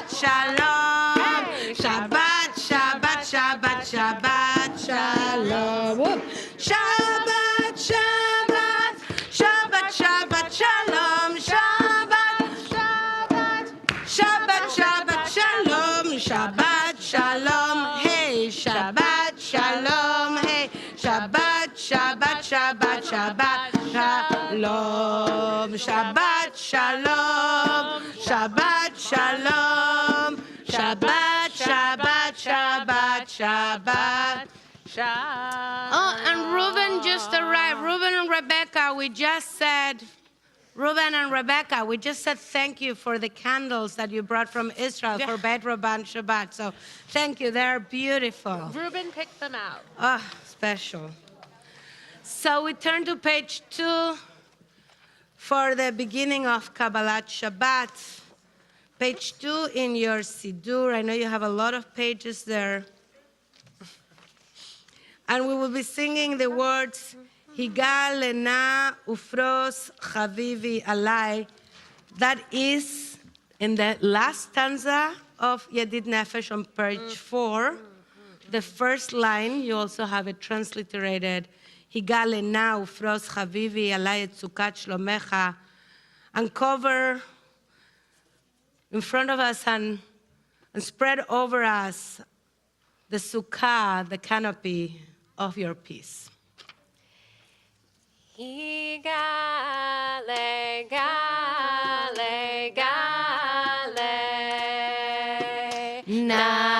Shalom. Shabbat, Shabbat, Shabbat, Shabbat, Shalom. Whoop. Shabbat, Shabbat, Shabbat, Shabbat, Shalom. Shabbat, Shabbat, Shabbat, Shabbat, Shalom. Shabbat, Shalom. Hey, Shabbat, Shalom. Hey, Shabbat, Shabbat, Shabbat, Shabbat, Shalom. Shabbat, Shalom. Shabbat, Shalom. Shabbat, Shabbat, Shabbat, Shabbat, Shabbat. Oh, and Reuben just arrived. Reuben and Rebecca, we just said thank you for the candles that you brought from Israel for Beit Rabban Shabbat. So thank you. They're beautiful. Reuben picked them out. Oh, special. So we turn to page 2 for the beginning of Kabbalat Shabbat. Page 2 in your Siddur. I know you have a lot of pages there. And we will be singing the words, Higal lena ufros chavivi alai. That is in the last stanza of Yedid Nefesh on page 4. The first line, you also have it transliterated, Higal lena ufros chavivi alai et sukat shlomecha. And cover in front of us and spread over us the sukkah, the canopy of your peace. Gale, gale, gale, Na.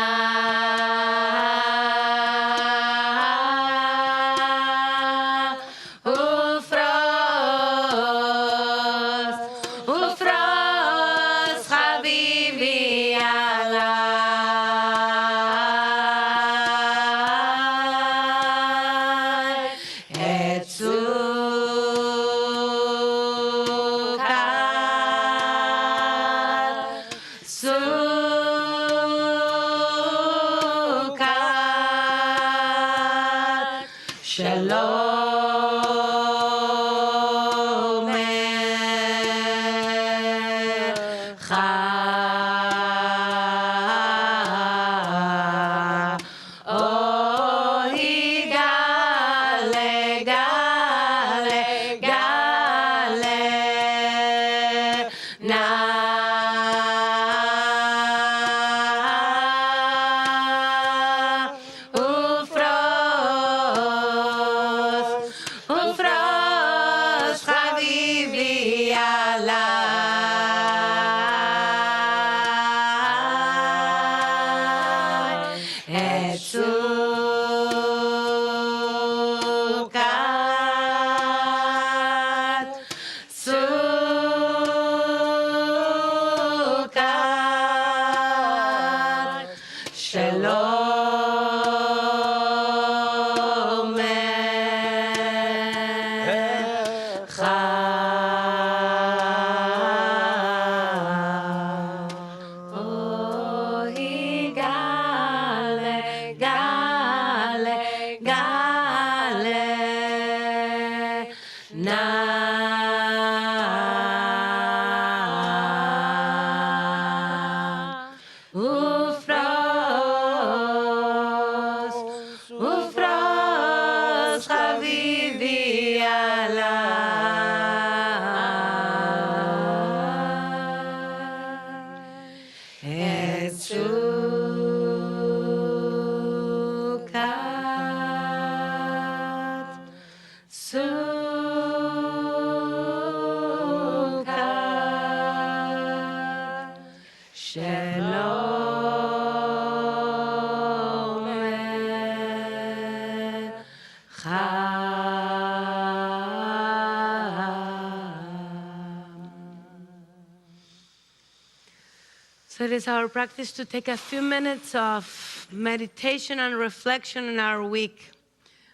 So it is our practice to take a few minutes of meditation and reflection in our week,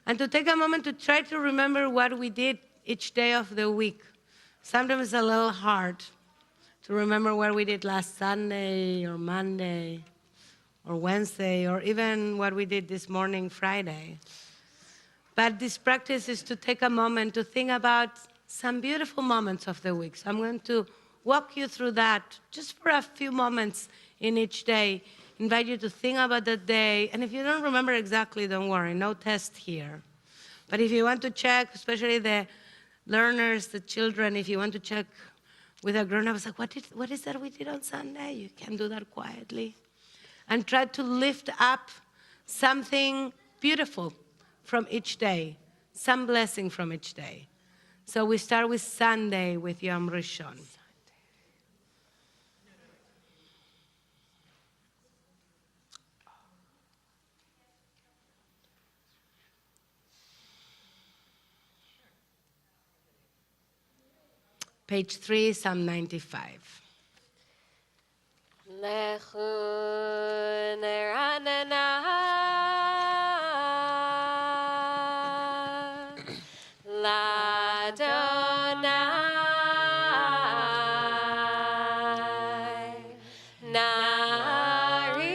and to take a moment to try to remember what we did each day of the week. Sometimes it's a little hard to remember what we did last Sunday or Monday or Wednesday, or even what we did this morning, Friday. But this practice is to take a moment to think about some beautiful moments of the week. So I'm going to walk you through that just for a few moments in each day. Invite you to think about the day. And if you don't remember exactly, don't worry, no test here. But if you want to check, especially the learners, the children, if you want to check with a grown-up, like, what is that we did on Sunday? You can do that quietly. And try to lift up something beautiful from each day, some blessing from each day. So we start with Sunday, with Yom Rishon. Page 3, Psalm 95. Lechu neranana l'Adonai Nariya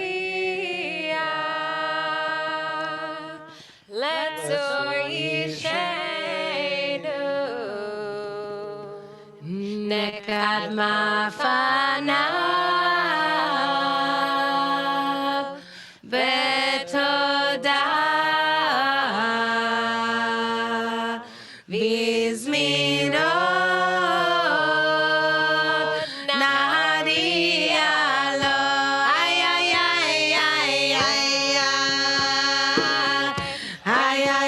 Letzor Yishenu Nekad mafanav betodah vizmirot nariya lo. Ay, ay, ay, ay, ay, ay, ay, ay,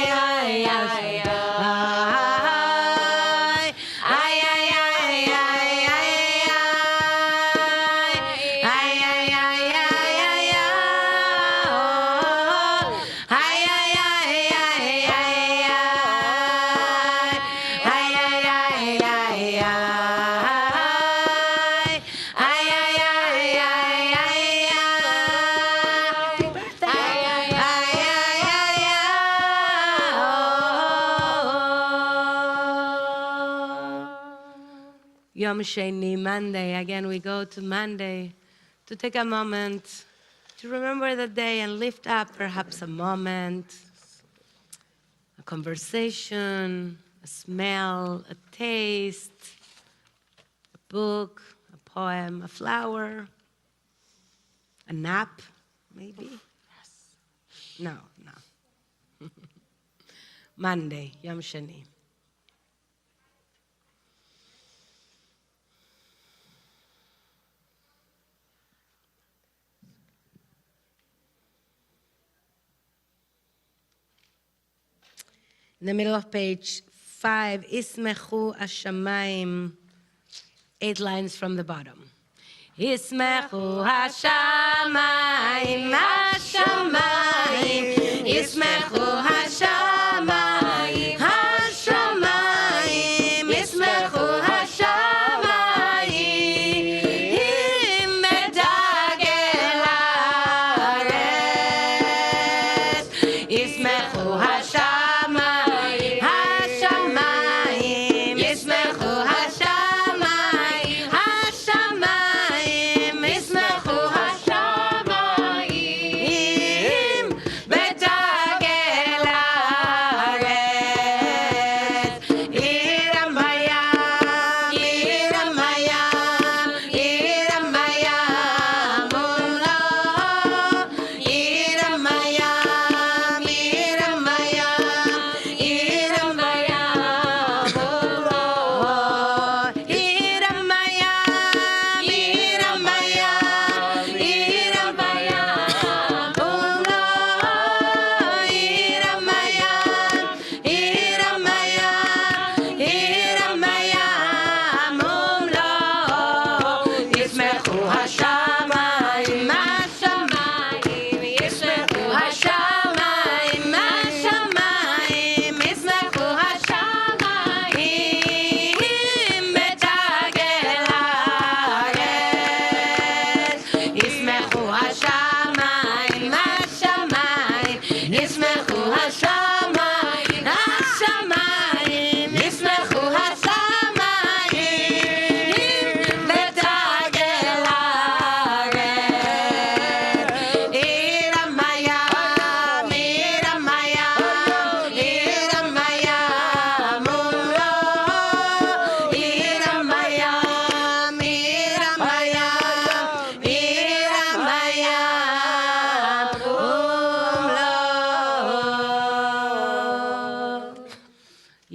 ay, ay, Yom Sheni, Monday. Again, we go to Monday to take a moment to remember the day and lift up perhaps a moment, a conversation, a smell, a taste, a book, a poem, a flower, a nap, maybe? No. Monday, Yom Sheni. In the middle of page 5, Ismechu Hashamayim, 8 lines from the bottom. Ismechu Hashamayim, Hashamayim, Ismechu Hashamayim, Hashamayim, Ismechu Hashamayim, Medagel Haaretz, Ismechu Hashamayim.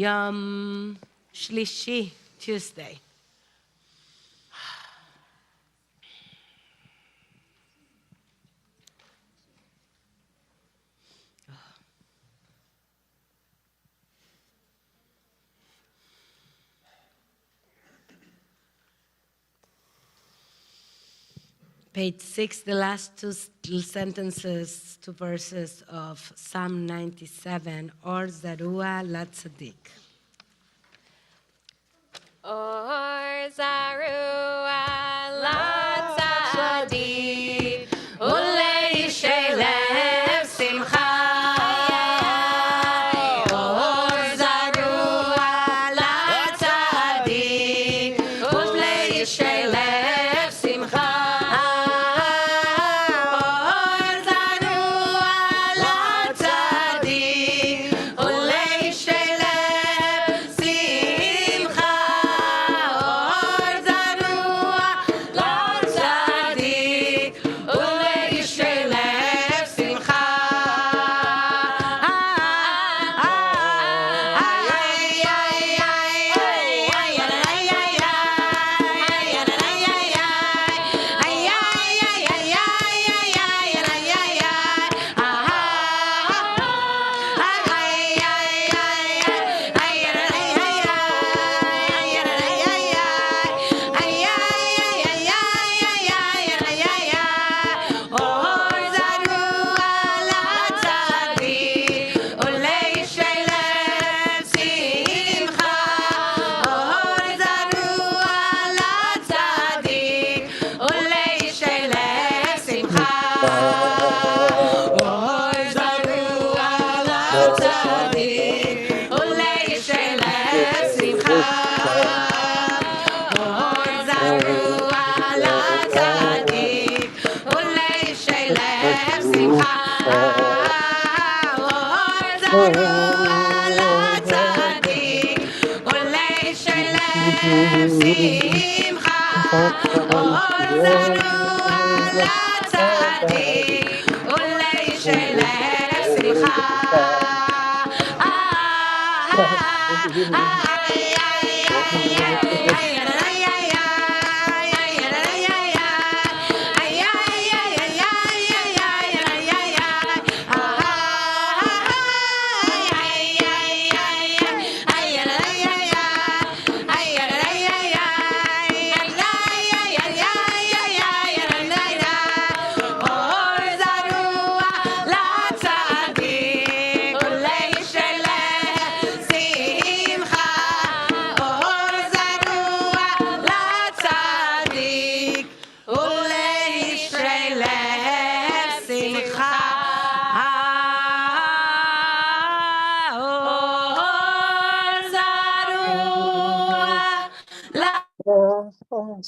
Yom Shlishi, Tuesday. Page 6, the last two sentences, two verses of Psalm 97, Or Zarua Latzadik. Or Zarua Latzadik, Ulei Shelev Simcha. Or Zarua Latzadik, Ulei Shelev Simcha.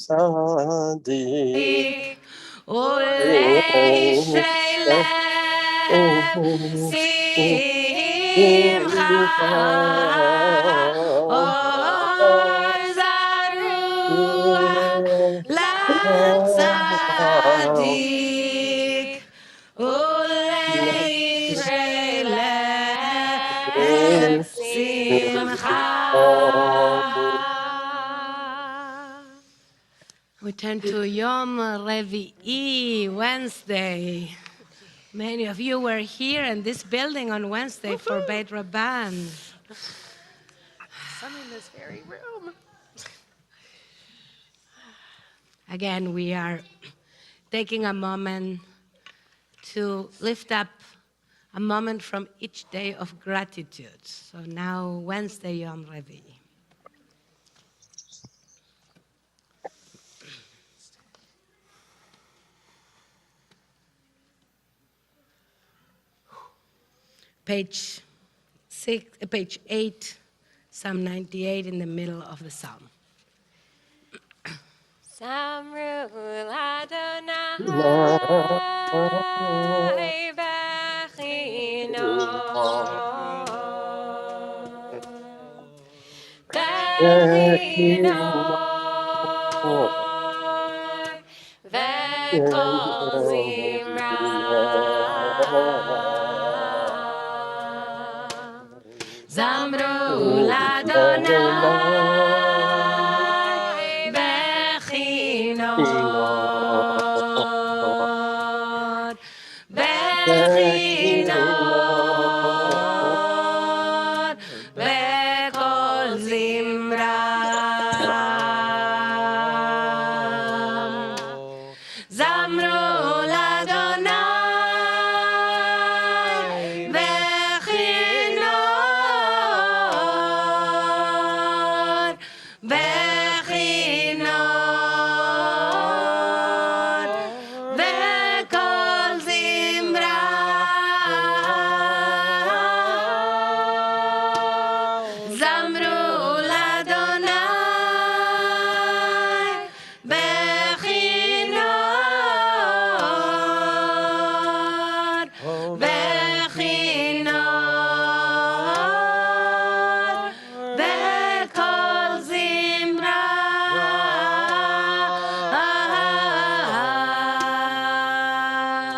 Sadik, Ulei Shelev Simcha, Or Zarua Latzadik, Ulei Shelev Simcha. We turn to Yom Revi'i, Wednesday. Many of you were here in this building on Wednesday for Beit Rabban. Some in this very room. Again, we are taking a moment to lift up a moment from each day of gratitude. So now, Wednesday, Yom Revi'i. Page 8, Psalm 98 in the middle of the psalm. Samru Adonai Bechino Bechino Vekol Zimra Zamru Adonai Bechinot Bechinot Bekol Zimra Zamru l'Adonai Bechinot Bechinot Bekol Zimra Zamru l'Adonai Bechinot Bechinot Bekol Zimra Zamru l'Adonai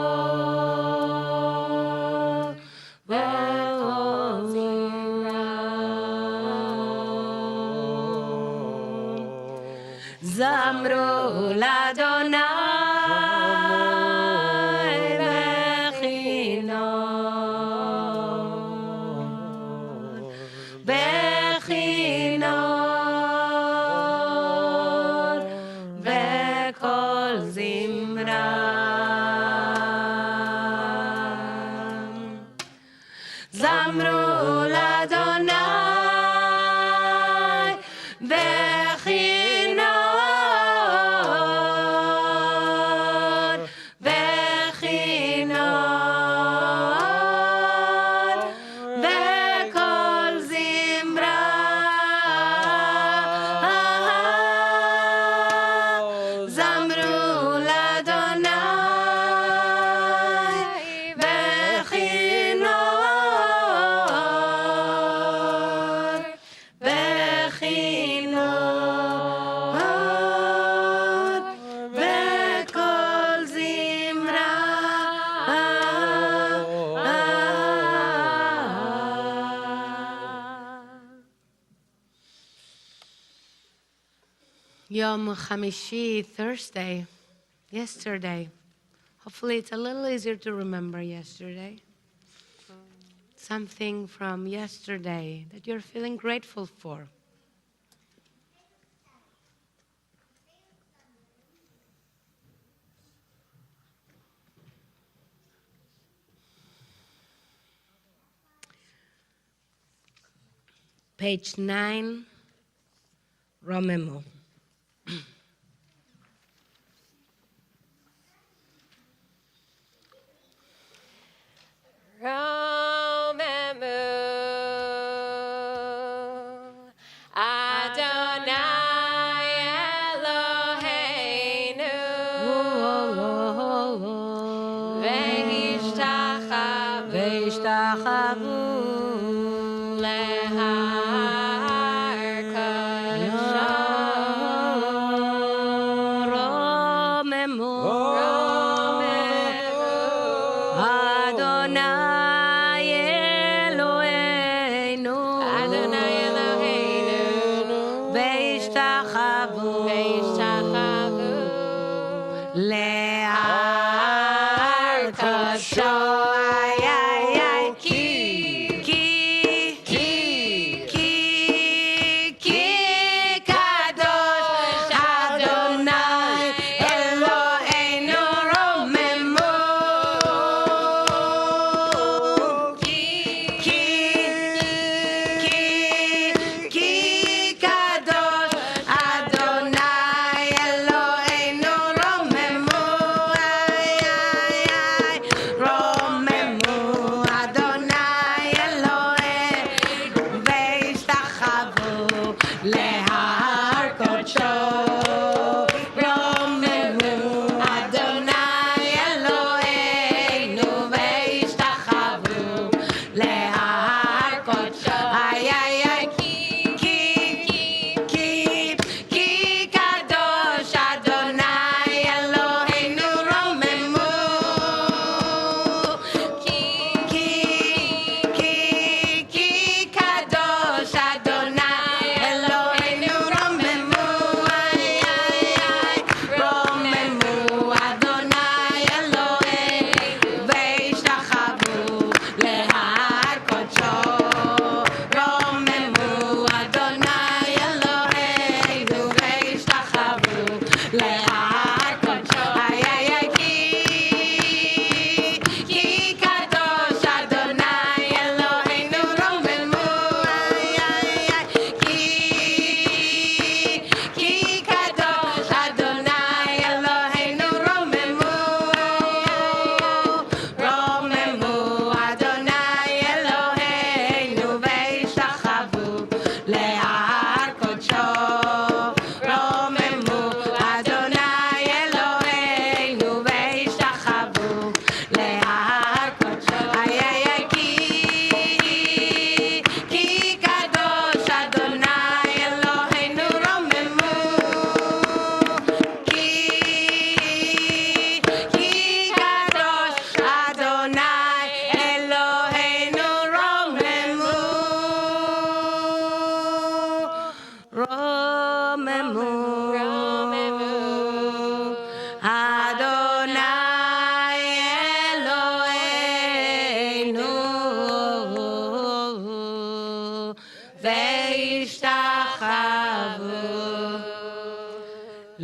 Bechinot Bechinot Bekol Zimra Zamru l'Adonai Bechinot Bechinot Bekol Zimra Zamru l'Adonai Bechinot Bechinot Bekol Zimra Zamru l'Adonai Bechinot Bechinot Bekol Zimra Yom Hamishi, Thursday, yesterday. Hopefully it's a little easier to remember yesterday. Something from yesterday that you're feeling grateful for. Page 9, Romemu. Romemu Adonai Eloheinu Ve'ishtachavu Lehar Kadshah Romemu Adonai Eloheinu Adonai Eloheinu Ve'ishtachavu Le'ar Kadshah. Kadosh Adonai Eloheinu Romemu. Ki Kadosh Adonai Eloheinu Romemu. Romemu.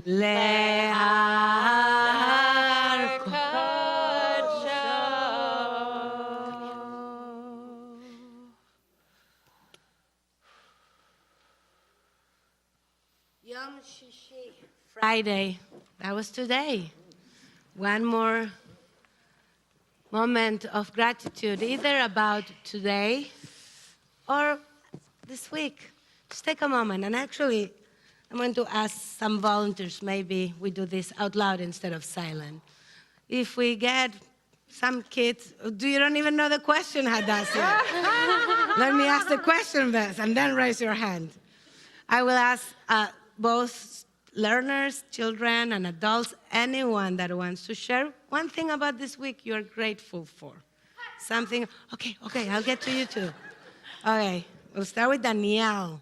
Le'ar Yom Shishi. Friday. That was today. One more moment of gratitude, either about today or this week. Just take a moment. And actually, I'm going to ask some volunteers, maybe we do this out loud instead of silent. If we get some kids, you don't even know the question, Hadass, yet. Let me ask the question first, and then raise your hand. I will ask both learners, children, and adults, anyone that wants to share one thing about this week you're grateful for. Something, okay, I'll get to you too. Okay, we'll start with Danielle.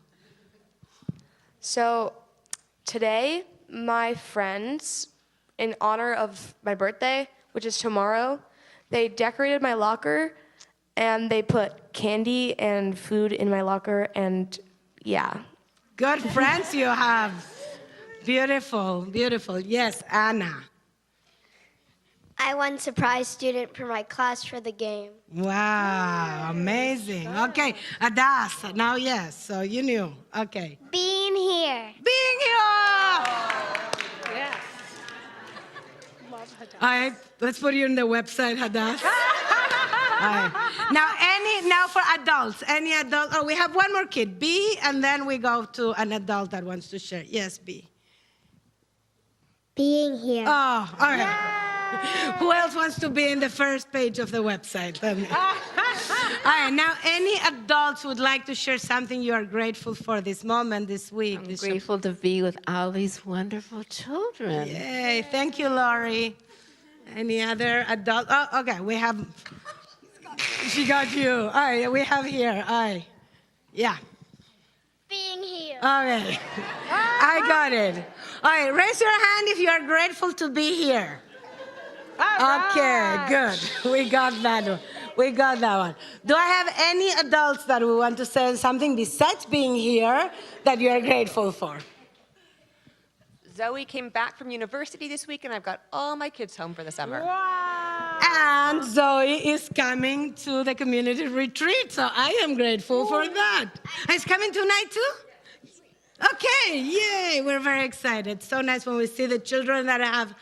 So today, my friends, in honor of my birthday, which is tomorrow, they decorated my locker and they put candy and food in my locker, and yeah. Good friends you have. Beautiful, beautiful. Yes, Anna. I won surprise student for my class for the game. Wow, amazing. Okay, Hadass, now yes, so you knew. Okay. Being here. Being here! Yes. All right, let's put you on the website, Hadass. All right. Now for adults, any adult. Oh, we have one more kid, B, and then we go to an adult that wants to share. Yes, B. Being here. Oh, all right. Who else wants to be in the first page of the website? All right, now any adults would like to share something you are grateful for this moment, this week? I'm this grateful to be with all these wonderful children. Yay, thank you, Laurie. Any other adult? Oh, okay, we have, she got you. All right, we have here, all right. Yeah, Being here. okay. I got it. All right, raise your hand if you are grateful to be here. Okay, good. We got that one. We got that one. Do I have any adults that we want to say something besides being here that you are grateful for? Zoe came back from university this week, and I've got all my kids home for the summer. And Zoe is coming to the community retreat, so I am grateful for that. It's coming tonight too? Okay, yay, we're very excited. So nice when we see the children that have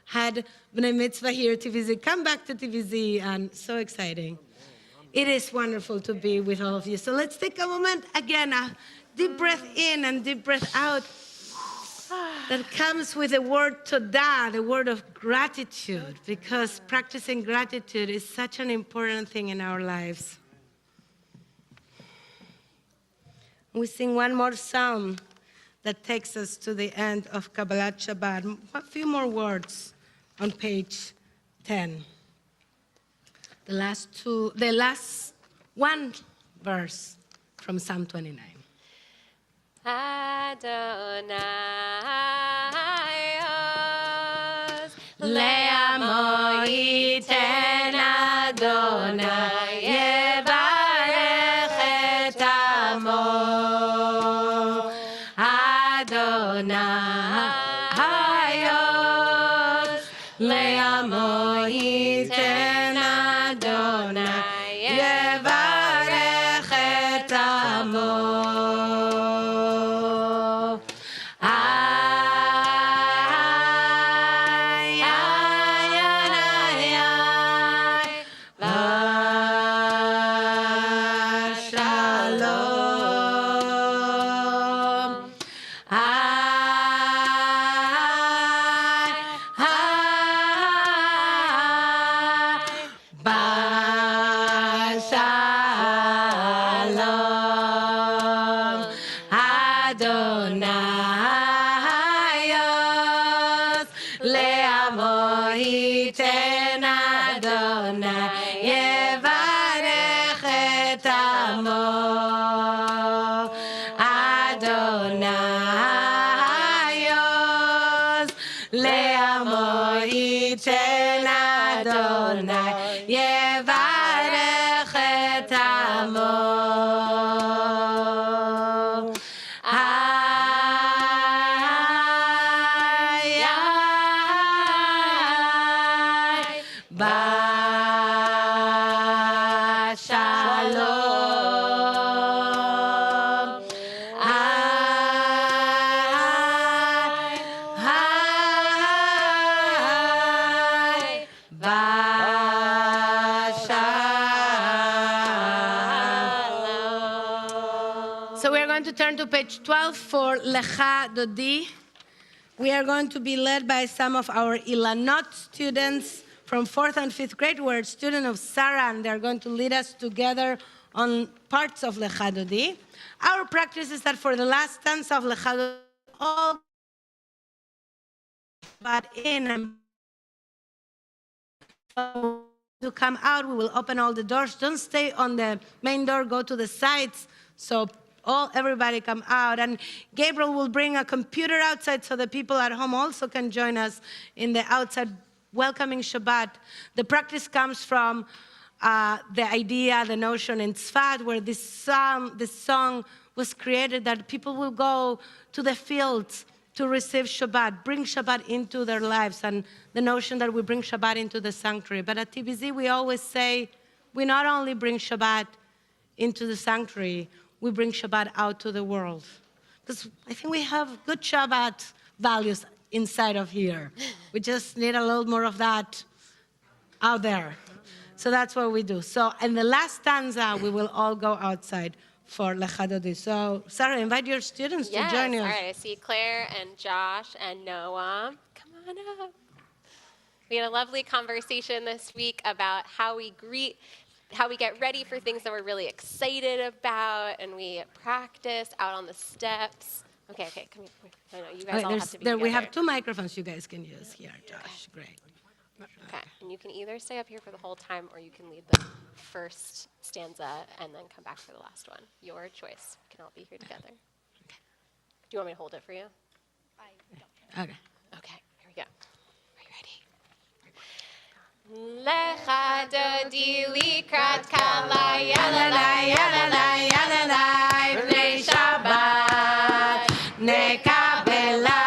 had B'nai Mitzvah here at TBZ come back to TBZ, and so exciting. It is wonderful to be with all of you. So let's take a moment, again, a deep breath in and deep breath out. That comes with the word todah, the word of gratitude, because practicing gratitude is such an important thing in our lives. We sing one more psalm that takes us to the end of Kabbalat Shabbat. A few more words on page 10. The last one verse from Psalm 29. Adonai Oz Le'amo iten Adonai yevarech et amo. Adonai Oz le'amo iten Adonai yevarech et amo. going to turn to page 12 for Lecha Dodi. We are going to be led by some of our Ilanot students from 4th and 5th grade. We're a student of Sarah, and they're going to lead us together on parts of Lecha Dodi. Our practice is that for the last stanza of Lecha Dodi, all but in and to come out, we will open all the doors. Don't stay on the main door, go to the sides, so everybody come out. And Gabriel will bring a computer outside so the people at home also can join us in the outside welcoming Shabbat. The practice comes from the idea, the notion in Tzfat, where this song was created, that people will go to the fields to receive Shabbat, bring Shabbat into their lives, and the notion that we bring Shabbat into the sanctuary. But at TBZ, we always say, we not only bring Shabbat into the sanctuary, we bring Shabbat out to the world. Because I think we have good Shabbat values inside of here. We just need a little more of that out there. So that's what we do. So in the last stanza, we will all go outside for Lecha Dodi. So, Sarah, invite your students to join you. All right, I see Claire and Josh and Noah. Come on up. We had a lovely conversation this week about how we get ready for things that we're really excited about, and we practice out on the steps. Okay, come here. I know, you guys all have to be together. We have 2 microphones you guys can use here, Josh. Okay. Great. Okay, and you can either stay up here for the whole time, or you can lead the first stanza and then come back for the last one. Your choice. We can all be here together. Okay. Do you want me to hold it for you? Okay. Okay, here we go. Are you ready? Lecha Dodi likrat kala yalalai yalalai yalalai bnei Shabbat nekabela.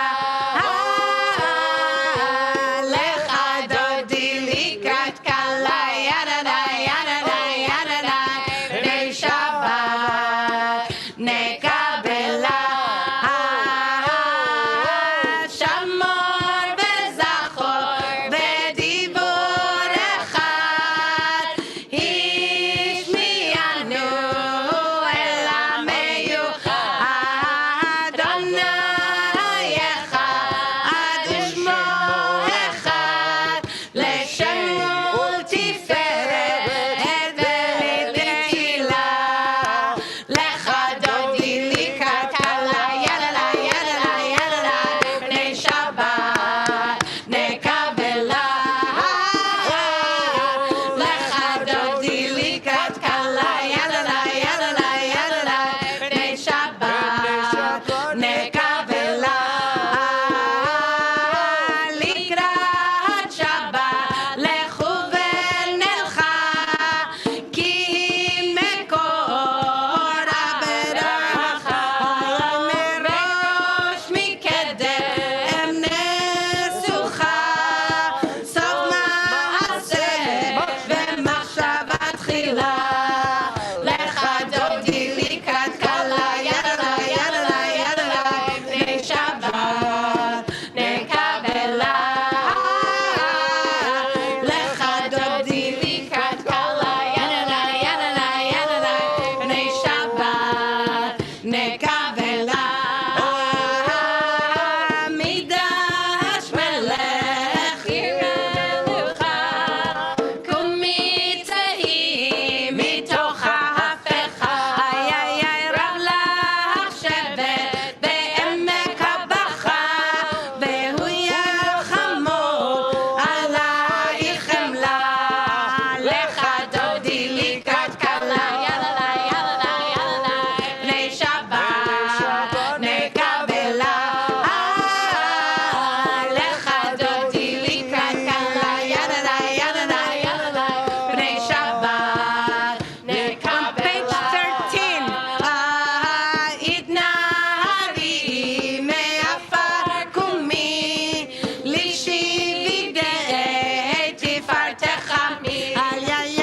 Ay, ay,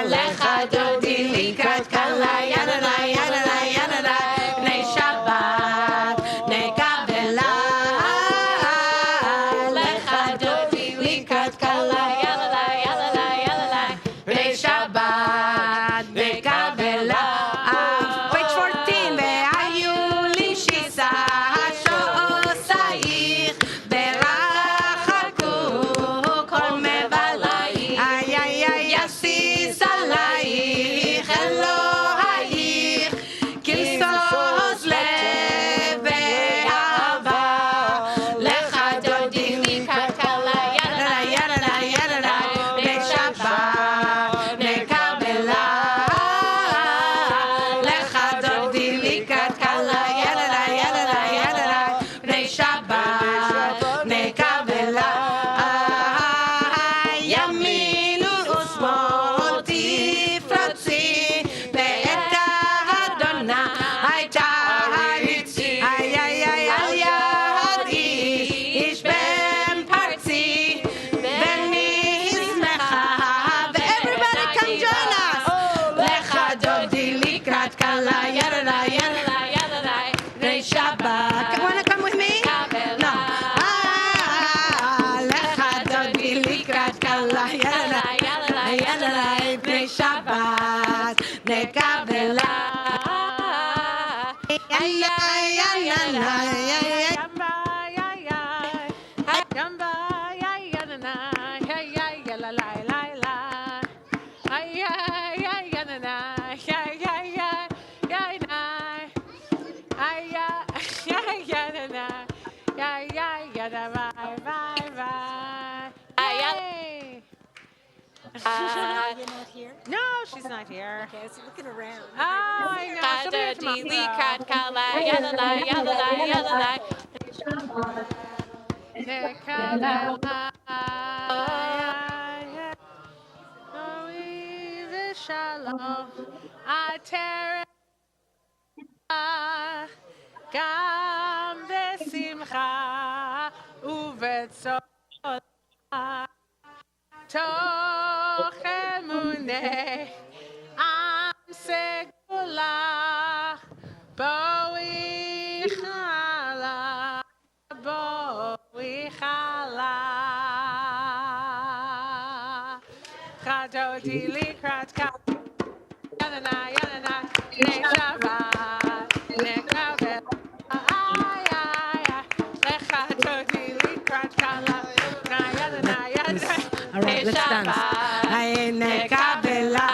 לך דודי לקראת כלה, ידלה, ידלה, ידלה, בני שבת נקבלה. לך דודי לקראת כלה, ידלה, ידלה, ידלה, בני שבת נקבלה. Page 14, והיו לי שיסה שעושייך ורחקו כל מבלייך. איי איי איי יסיס עלייך אלוהייך כמסוס לב ואהבה. לך דודי לקראת כלה, ידלה, ידלה, ידלה, בני שבת נקבלה. לך דודי לקראת כלה, ידלה, ידלה, ידלה, בני שבת נקבלה. ימין ושמאל תפרצי ואת אדוני תעריצי. איי איי איי על יד איש בן פרצי ונשמחה. ו-everybody come join us. לך דודי לקראת כלה, ידלה, ידלה, ידלה, בני שבת. Wanna come with me? No. לך דודי לקראת כלה, ידלה, ידלה, ידלה, בני שבת נקבלה. איי איי איי איי איי. No, she's not here. Okay, I was looking around. Oh, I know. She'll be here דודי tomorrow. לקראת כלה, ידלה, ידלה, ידלה, נקבלה. אוי ושלום, עטרת גם בשמחה ובצולה. תוך אמוני עם סגולה, בואי חלה, בואי חלה. דודי לקראת כלה, ידנה, ידנה, בני שבת נקבל. איי איי איי, לך דודי לקראת כלה, ידנה, ידנה. All right, let's dance. Ay, nekabela.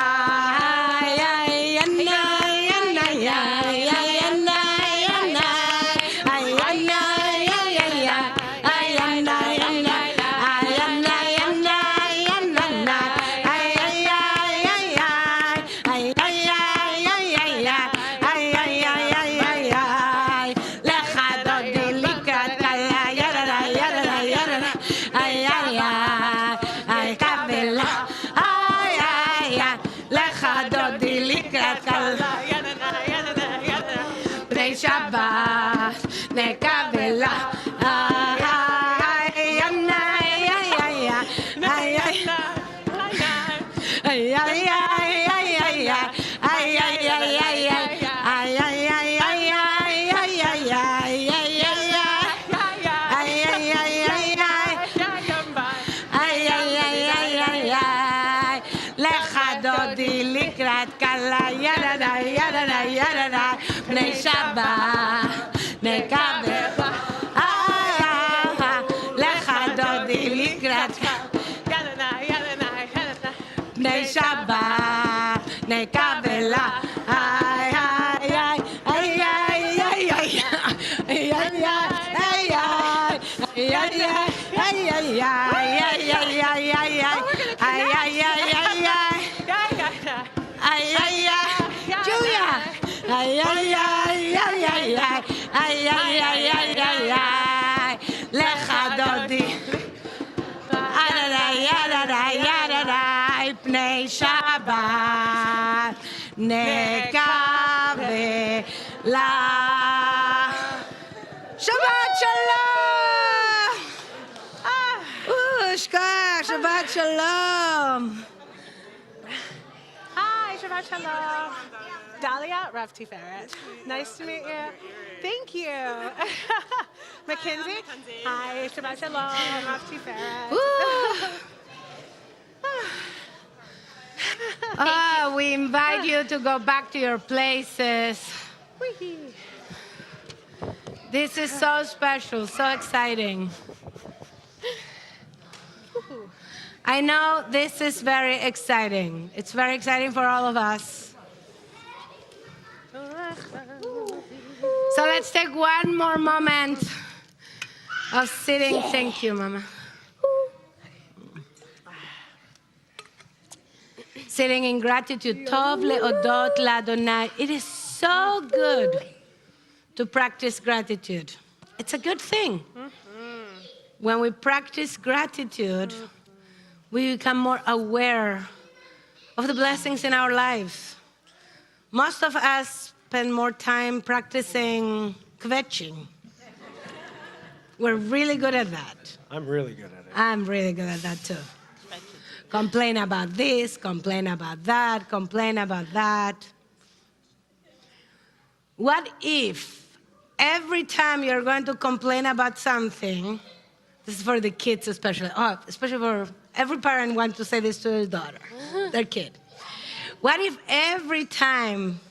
Ay, ay, anna, anna, ay, ay, anna, anna. Ay, anna, ay, ay, ay. Ay, anna, anna. Ay, anna, anna, anna. Ay, ay, ay, ay, ay. Ay, ay, ay, ay, ay. Ay, ay, ay, ay, ay, ay. לך דודי לקראת כלה, ידלה, ידלה, ידלה. Ay, ay, ay. Ay, kabela, ay, ay, ay, לך דודי לקראת כלה, בני שבת נקבלה. ay, ay, anna, ay, ay, ay, ay, ay, ay, ay, ay, ay, לך דודי לקראת כלה, ידנה, ידנה, ידנה, בני שבת נקבלה. לך דודי לקראת כלה, בני שבת נקבלה. ay, ay, ay, ay, ay, ay, ay, ay, ay, לך דודי פני שבת נקבלה. שבת שלום! שבת שלום! Shabbat Shalom. Dahlia, Rav Tiferet. Nice to meet you. Thank you. Mackenzie. Hi, Shabbat Shalom, Rav Tiferet. We invite you to go back to your places. This is so special, so exciting. I know this is very exciting. It's very exciting for all of us. So let's take one more moment of sitting. Thank you, Mama. Sitting in gratitude. Tov leodot l'Adonai. It is so good to practice gratitude. It's a good thing. When we practice gratitude, we become more aware of the blessings in our lives. Most of us spend more time practicing kvetching. We're really good at that. I'm really good at it. I'm really good at that too. Complain about this, complain about that, complain about that. What if every time you're going to complain about something, this is for the kids especially, especially for every parent wants to say this to their daughter, their kid. What if every time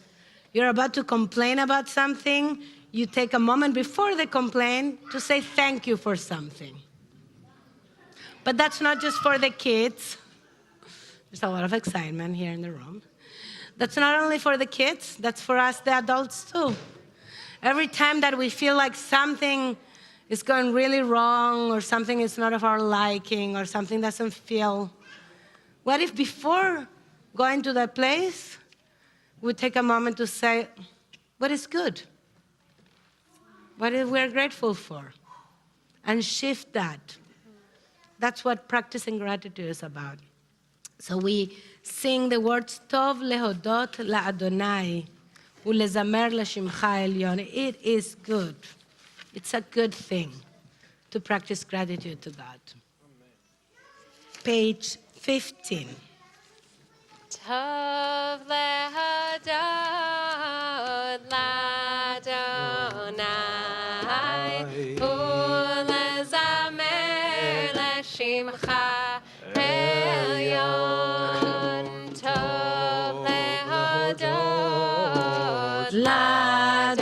you're about to complain about something, you take a moment before the complaint to say thank you for something? But that's not just for the kids. There's a lot of excitement here in the room. That's not only for the kids, that's for us, the adults too. Every time that we feel like something is going really wrong or something is not of our liking or something doesn't feel, what if before going to that place, we take a moment to say, what is good? What is we're grateful for? And shift that. That's what practicing gratitude is about. So we sing the words, Tov lehodot la'Adonai, ulezamer l'shimcha elyon. It is good. It's a good thing to practice gratitude to God. Page 15. Tov lehodot l'Adonai, ulezamer l'shimcha elyon. Tov lehodot l'Adonai,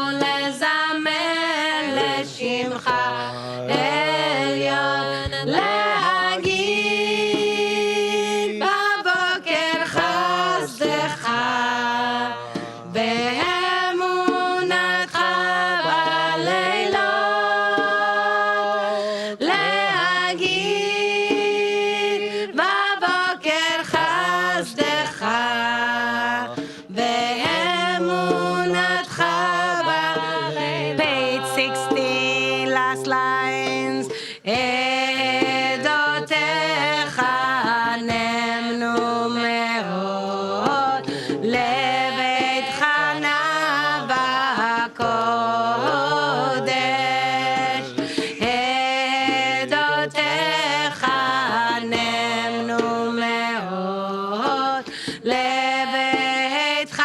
ulezamer l'shimcha elyon. להגיד בבוקר חסדך באמונתך בלילות. להגיד בבוקר חסדך באמונתך בלילות. Page 16, last lines. עדותיך נאמנו מאוד, לביתך נא בקודש. עדותיך נאמנו מאוד, לביתך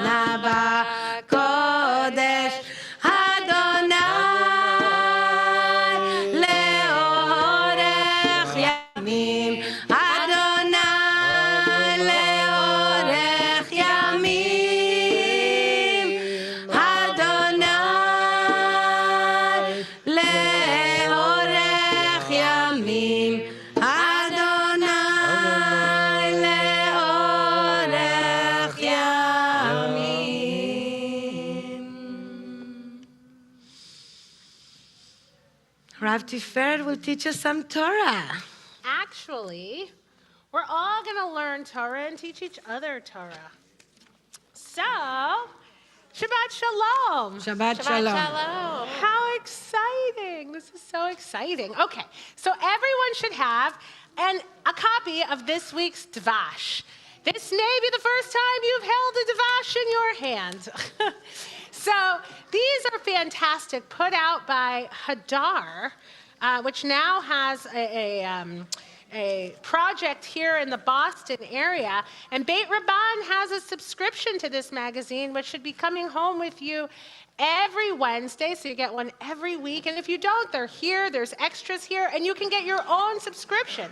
נא בקודש. אדוני לאורך ימים, אדוני לאורך ימים, אדוני לאורך ימים, אדוני לאורך ימים. Rav Tiferet will teach us some Torah. Actually, we're all going to learn Torah and teach each other Torah. So, Shabbat Shalom. Shabbat Shabbat Shalom. Shalom. How exciting. This is so exciting. Okay, so everyone should have a copy of this week's Dvash. This may be the first time you've held a Dvash in your hand. So these are fantastic, put out by Hadar, which now has a project here in the Boston area, and Beit Rabban has a subscription to this magazine, which should be coming home with you every Wednesday, so you get one every week. And if you don't, they're here, there's extras here, and you can get your own subscription.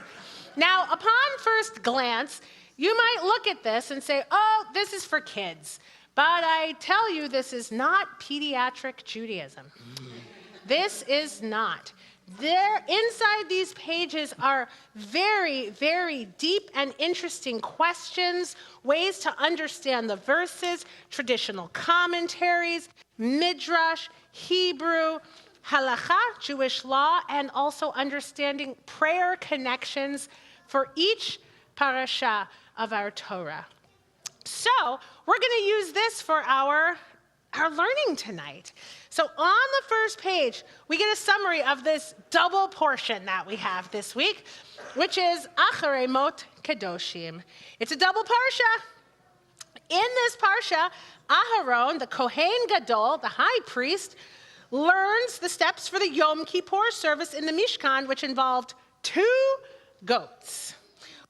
Now, upon first glance, you might look at this and say, oh, this is for kids. But I tell you, this is not pediatric Judaism. This is not. There, inside these pages are very, very deep and interesting questions, ways to understand the verses, traditional commentaries, midrash, Hebrew, halakha, Jewish law, and also understanding prayer connections for each parasha of our Torah. So we're going to use this for our learning tonight. So on the first page, we get a summary of this double portion that we have this week, which is Acharei Mot Kedoshim. It's a double parsha. In this parsha, Aharon, the Kohen Gadol, the high priest, learns the steps for the Yom Kippur service in the Mishkan, which involved 2 goats.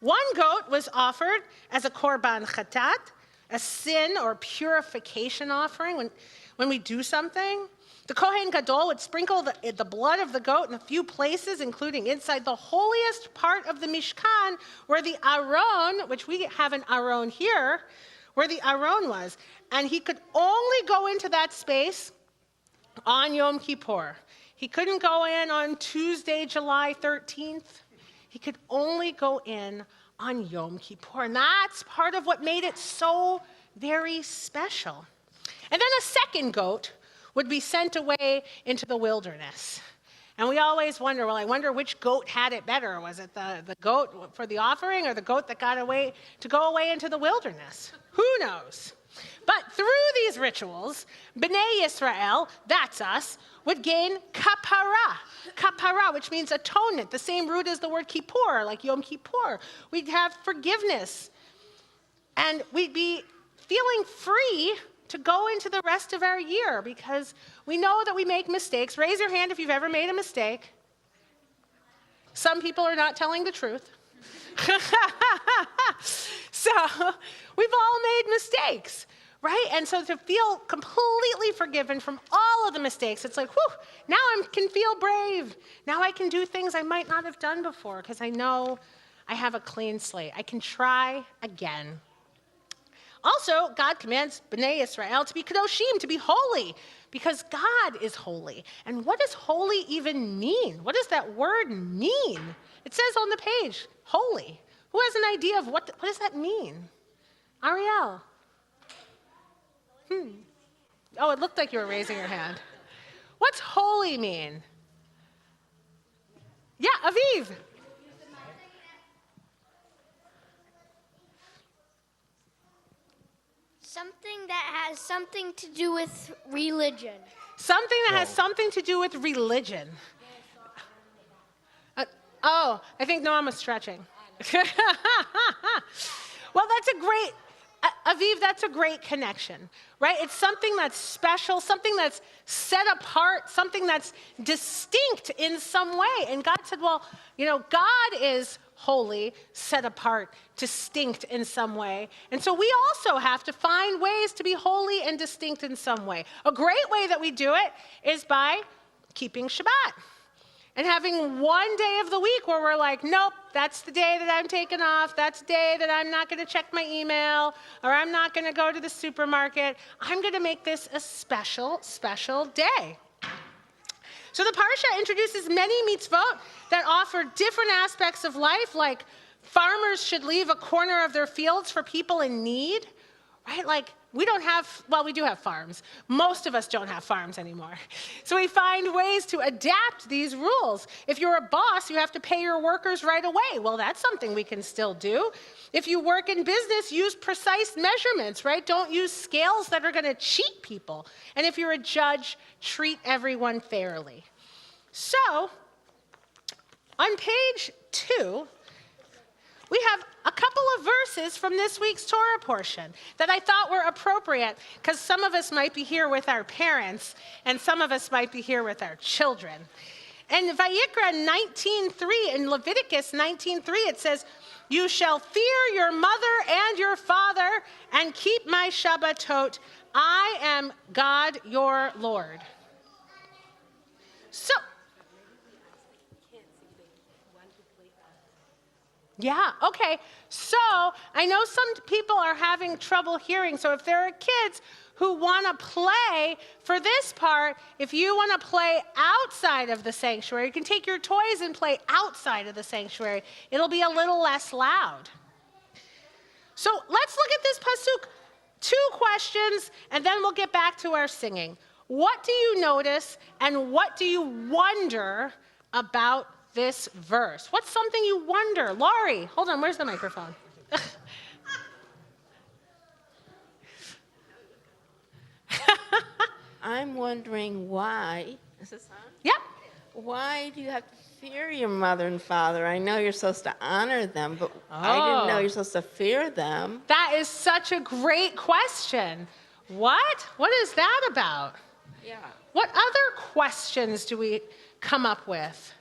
One goat was offered as a korban chatat, a sin or purification offering. When we do something, the Kohen Gadol would sprinkle the blood of the goat in a few places, including inside the holiest part of the Mishkan, where the Aron, which we have an Aron here, where the Aron was. And he could only go into that space on Yom Kippur. He couldn't go in on Tuesday, July 13th. He could only go in on Yom Kippur. And that's part of what made it so very special. And then a second goat would be sent away into the wilderness. And we always wonder, well, I wonder which goat had it better. Was it the goat for the offering or the goat that got away to go away into the wilderness? Who knows? But through these rituals, Bnei Yisrael, that's us, would gain kapara. Kapara, which means atonement, the same root as the word kippur, like Yom Kippur. We'd have forgiveness. And we'd be feeling free to go into the rest of our year because we know that we make mistakes. Raise your hand if you've ever made a mistake. Some people are not telling the truth. So we've all made mistakes, right? And so to feel completely forgiven from all of the mistakes, it's like, whew, now I can feel brave. Now I can do things I might not have done before because I know I have a clean slate. I can try again. Also, God commands Bnei Yisrael to be kadoshim, to be holy, because God is holy. And what does holy even mean? What does that word mean? It says on the page, holy. Who has an idea of what does that mean? Ariel? Oh, it looked like you were raising your hand. What's holy mean? Yeah, Aviv. Something that has something to do with religion. Something that has something to do with religion. Oh, I think Noam was stretching. Well, that's a great, Aviv, that's a great connection, right? It's something that's special, something that's set apart, something that's distinct in some way. And God said, well, you know, God is holy, set apart, distinct in some way. And so we also have to find ways to be holy and distinct in some way. A great way that we do it is by keeping Shabbat. And having one day of the week where we're like, nope, that's the day that I'm taking off. That's the day that I'm not going to check my email, or I'm not going to go to the supermarket. I'm going to make this a special, special day. So the parsha introduces many mitzvot that offer different aspects of life, like farmers should leave a corner of their fields for people in need, right? Like we do have farms. Most of us don't have farms anymore. So we find ways to adapt these rules. If you're a boss, you have to pay your workers right away. Well, that's something we can still do. If you work in business, use precise measurements, right? Don't use scales that are going to cheat people. And if you're a judge, treat everyone fairly. So, on page 2, we have a couple of verses from this week's Torah portion that I thought were appropriate because some of us might be here with our parents and some of us might be here with our children. in Vayikra 19:3, in Leviticus 19:3, it says, "You shall fear your mother and your father and keep my Shabbatot. I am God your Lord." So, yeah, okay. So I know some people are having trouble hearing. So if there are kids who want to play for this part, if you want to play outside of the sanctuary, you can take your toys and play outside of the sanctuary. It'll be a little less loud. So let's look at this pasuk. 2 questions, and then we'll get back to our singing. What do you notice and what do you wonder about this verse? What's something you wonder? Laurie, hold on, where's the microphone? I'm wondering why. Is this on? Yep. Why do you have to fear your mother and father? I know you're supposed to honor them, but I didn't know you're supposed to fear them. That is such a great question. What? What is that about? Yeah. What other questions do we come up with?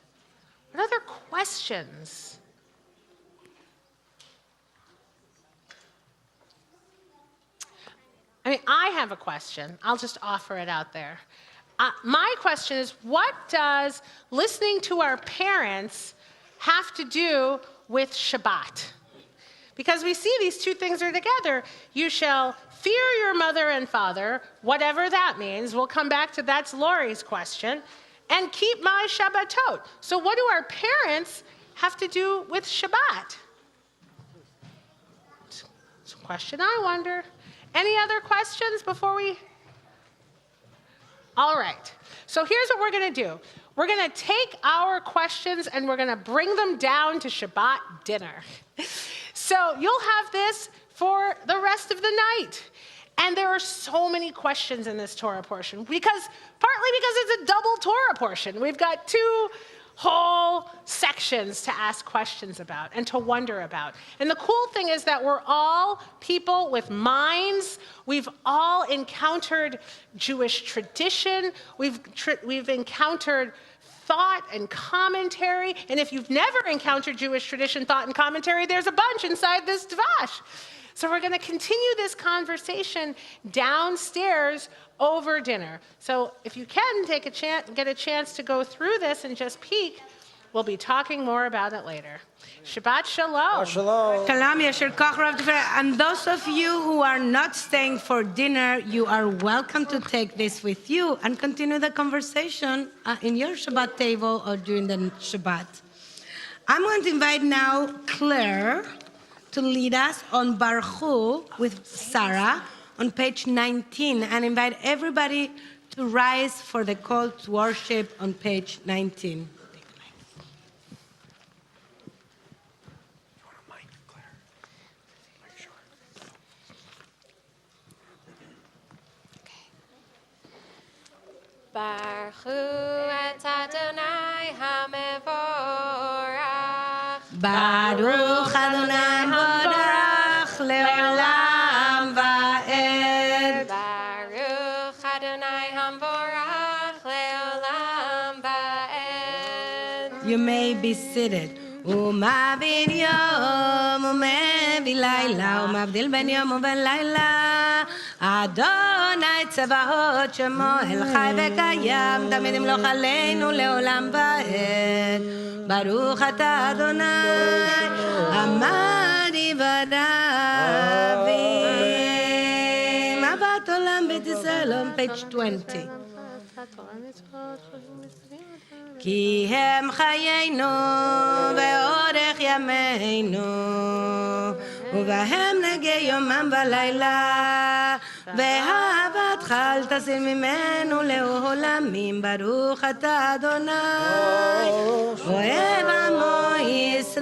What other questions? I mean, I have a question. I'll just offer it out there. My question is, what does listening to our parents have to do with Shabbat? Because we see these 2 things are together. You shall fear your mother and father, whatever that means. We'll come back to that's Laurie's question. And keep my Shabbatot. So what do our parents have to do with Shabbat? It's a question I wonder. Any other questions before we? All right. So here's what we're going to do. We're going to take our questions and we're going to bring them down to Shabbat dinner. So you'll have this for the rest of the night. And there are so many questions in this Torah portion, partly because it's a double Torah portion. We've got 2 whole sections to ask questions about and to wonder about. And the cool thing is that we're all people with minds. We've all encountered Jewish tradition. We've encountered thought and commentary. And if you've never encountered Jewish tradition, thought, and commentary, there's a bunch inside this Dvash. So we're going to continue this conversation downstairs over dinner. So if you can get a chance to go through this and just peek, we'll be talking more about it later. Shabbat shalom. Shalom. Kalam Yasher Koch Rav Tiferet. And those of you who are not staying for dinner, you are welcome to take this with you and continue the conversation in your Shabbat table or during the Shabbat. I'm going to invite now Claire to lead us on Baruch Hu with Sarah on page 19 and invite everybody to rise for the call to worship on page 19. Baruch hu et Adonai HaMevorach. Baruch Adonai Borach Leolam Va'ed. Baruch Adonai HaMevorach Leolam Va'ed. You may be seated. ומעביר יום ומביא לילה ומבדיל בין יום ובין לילה אדוני צבאות שמו אל חי וקיים תמיד ימלוך עלינו לעולם ועד ברוך אתה אדוני עמדי ברבים אהבת עולם בית ישראל on page 20 כי הם חיינו ואורך ימינו ובהם נגי יומם ולילה ואהבתך אל תסיר ממנו לעולמים ברוך אתה אדוני אוהב עמו ישראל.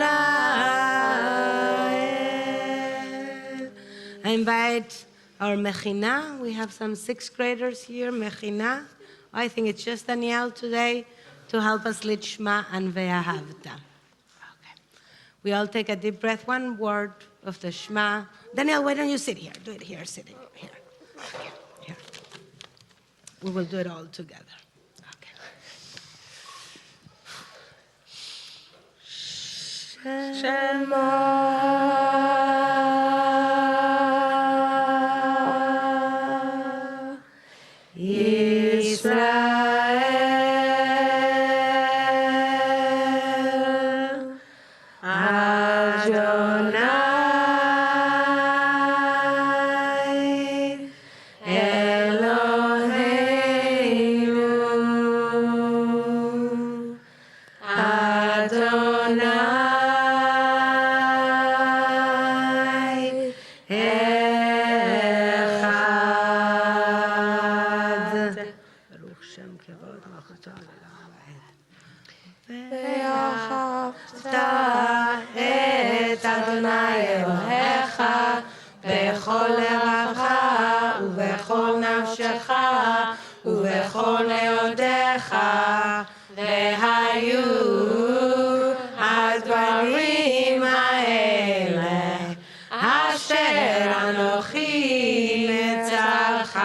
I invite our Mechina. We have some 6th graders here, Mechina. I think it's just Danielle today to help us lead Shema and Ve'ahavta. Okay. We all take a deep breath, one word of the Shema. Danielle, why don't you sit here? Do it here, sitting here. Okay. Here. We will do it all together. Okay. Israel, Adonai, Eloheinu, Adonai, Echad. Baruch Shem Kevod Malchuto Le'olam Va'ed. את אדוני אלוהיך בכל לבבך ובכל נפשך ובכל מאודיך, והיו הדברים האלה אשר אנוכי מצווך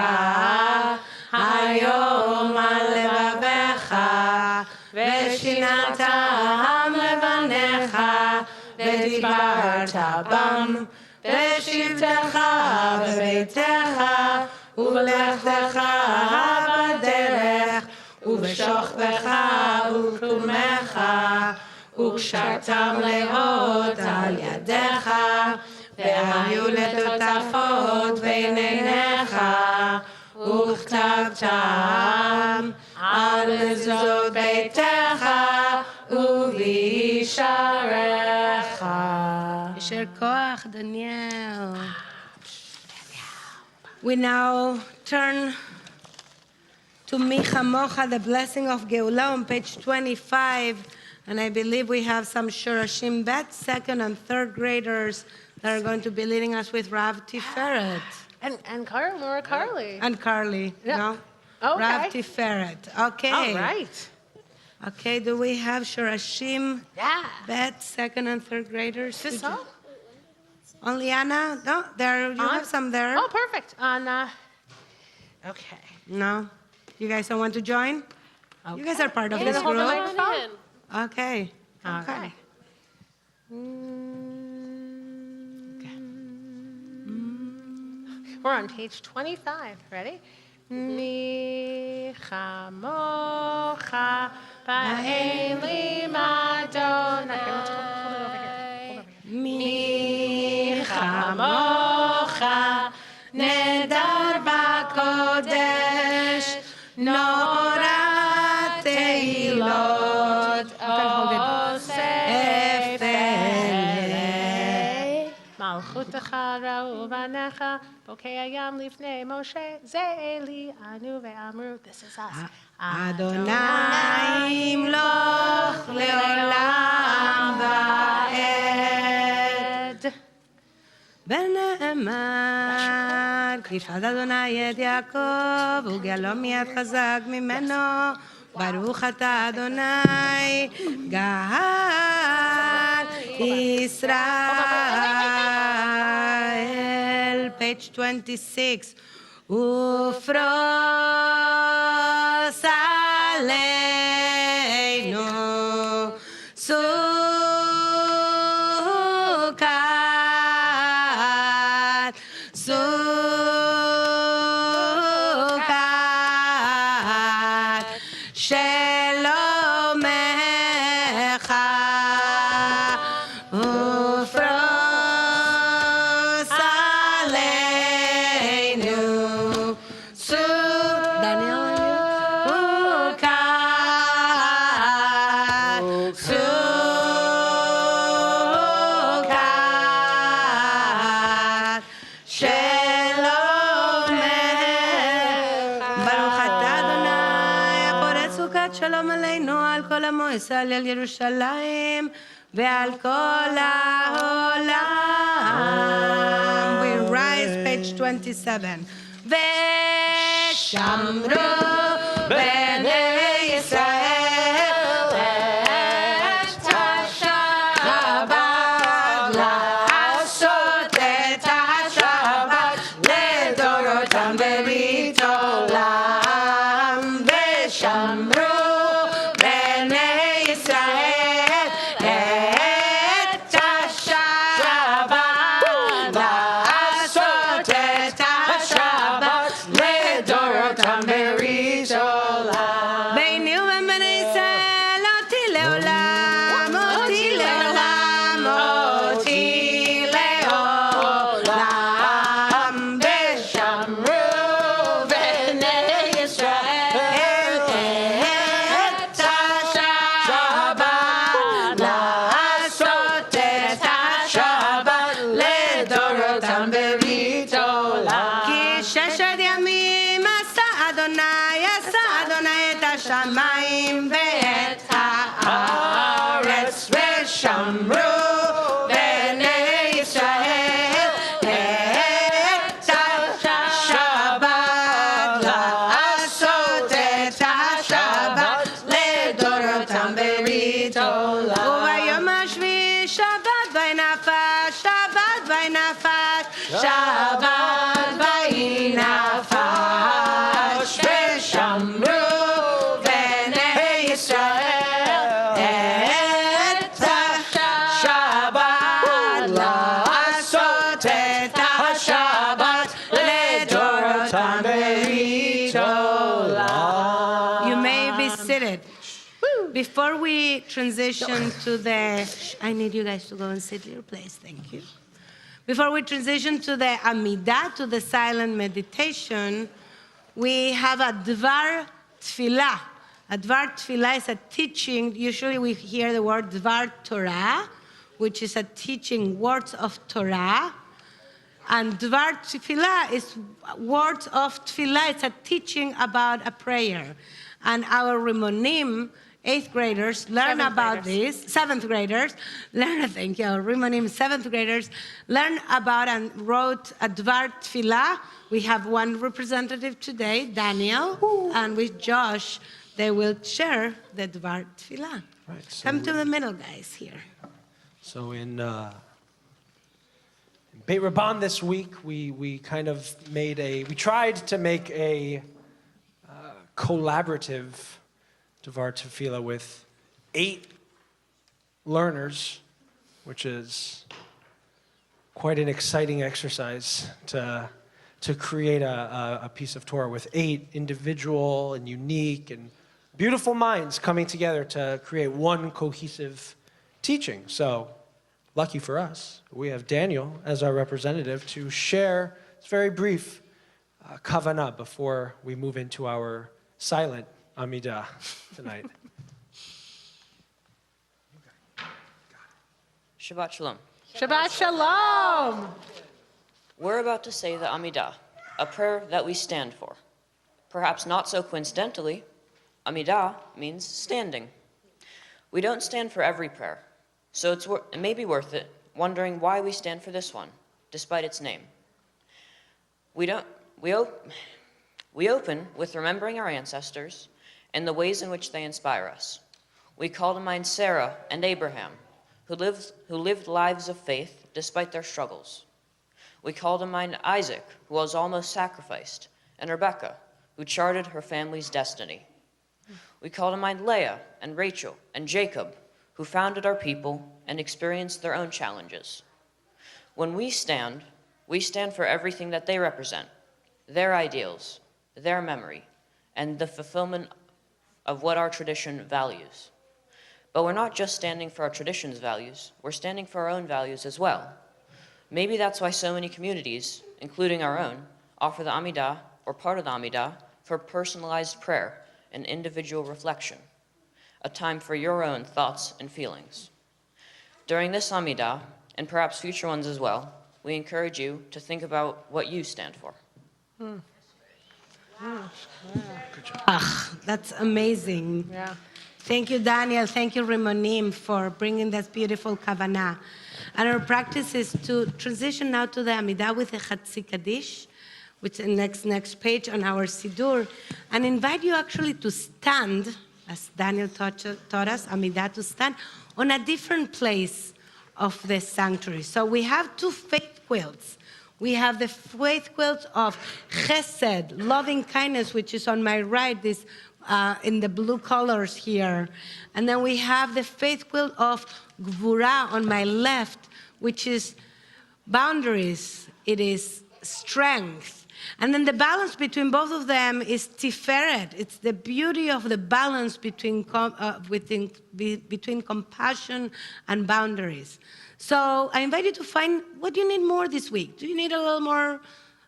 היום על לבביך, ושיננתם לבניך ודיברת בם בשבתך בביתך ובלכתך בדרך ובשוכבך ובקומך, וקשרתם לאות על ידיך והיו לטוטפות בין עיניך, וכתבתם על מזוזות ביתך ובישעריך. יישר כוח, דניאל. We now turn to Micha Mocha, the blessing of Geulah, on page 25. And I believe we have some Shorashim Bet, second and third graders that are going to be leading us with Rav Tiferet. And Laura Carly. And Carly, Yeah. no? Okay. Rav Tiferet. Okay. All right. Okay, do we have Shorashim Yeah. Bet, second and third graders? Is this Did you- all? Only Anna? No, there, you have some there. Oh, perfect. Okay. No? You guys don't want to join? You guys are part of You're this gonna hold the group. microphone? Come on in. Okay. Okay. We're on page 25. Ready? Micha mocha ba'elim Adonai. Okay, let's hold it over here. Hold over here. Micha mocha nedar b'kodesh norat teilot osef eleh. Malchutecha ra'u banecha bokei hayam lifnei Moshe ze Eli anu ve'amru. This is us. Adonai imloch leolam va'ed. ונאמר, כי ישחט אדוני את יעקב, וגאלו מיד חזק ממנו, ברוך אתה אדוני, גאל ישראל. Page 26. ופרוס עלינו סוכת שלומך ופרוס עלינו סוכת שלומך. ברוך אתה אדוני הפורץ סוכת שלום עלינו על כל עמו ישראל, על ירושלים ועל כל העולם. We rise, page 27. ושמרו בני ישראל את השבת, לעשות את השבת לדורותם בברית עולם. ושמרו בני ישראל את השמים ואת הארץ ושמרו בני ישראל את השבת לעשות את השבת לדורותם ברית עולם. וביום השביעי שבת וינפש, שבת וינפש, שבת וינפש ושמרו בני ישראל את השבת לעשות את השבת לדורותם ברית עולם. You may be seated. Before we transition to the, I need you guys to go and sit in your place. Thank you. Before we transition to the Amidah, to the silent meditation, we have a Dvar Tfilah. A Dvar Tfilah is a teaching. Usually we hear the word Dvar Torah, which is a teaching, words of Torah. And Dvar Tfilah is words of Tfilah. It's a teaching about a prayer. And our Rimonim, 8th graders, learn about this. 7th graders, learn, thank you, Rimonim, 7th graders, learn about and wrote a Dvar Tfilah. We have one representative today, Daniel, and with Josh, they will share the Dvar Tfilah. Right, so Come to the middle, guys, here. So in Beit Rabban this week, we kind of made we tried to make a collaborative Dvar Tefillah with 8 learners, which is quite an exciting exercise to create a piece of Torah with 8 individual and unique and beautiful minds coming together to create one cohesive teaching. So, lucky for us, we have Daniel as our representative to share, it's very brief, kavanah before we move into our silent Amidah tonight. Shabbat Shalom. Shabbat Shalom. We're about to say the Amidah, a prayer that we stand for. Perhaps not so coincidentally, Amidah means standing. We don't stand for every prayer, so it may be worth it wondering why we stand for this one, despite its name. We open with remembering our ancestors and the ways in which they inspire us. We call to mind Sarah and Abraham, who lived lives of faith despite their struggles. We call to mind Isaac, who was almost sacrificed, and Rebekah, who charted her family's destiny. We call to mind Leah and Rachel and Jacob, who founded our people and experienced their own challenges. When we stand for everything that they represent, their ideals, their memory, and the fulfillment of what our tradition values. But we're not just standing for our tradition's values, we're standing for our own values as well. Maybe that's why so many communities, including our own, offer the Amidah, or part of the Amidah, for personalized prayer and individual reflection, a time for your own thoughts and feelings. During this Amidah, and perhaps future ones as well, we encourage you to think about what you stand for. That's amazing. Yeah. Thank you, Daniel. Thank you, Rimonim, for bringing that beautiful kavanah. And our practice is to transition now to the Amidah with a Chatzi Kaddish, which is the next page on our Siddur, and invite you actually to stand, as Daniel taught us, Amidah, to stand on a different place of the sanctuary. So we have 2 faith quilts. We have the faith quilt of Chesed, loving kindness, which is on my right, this in the blue colors here. And then we have the faith quilt of Gvura on my left, which is boundaries. It is strength. And then the balance between both of them is Tiferet. It's the beauty of the balance between compassion and boundaries. So I invite you to find what you need more this week. Do you need a little more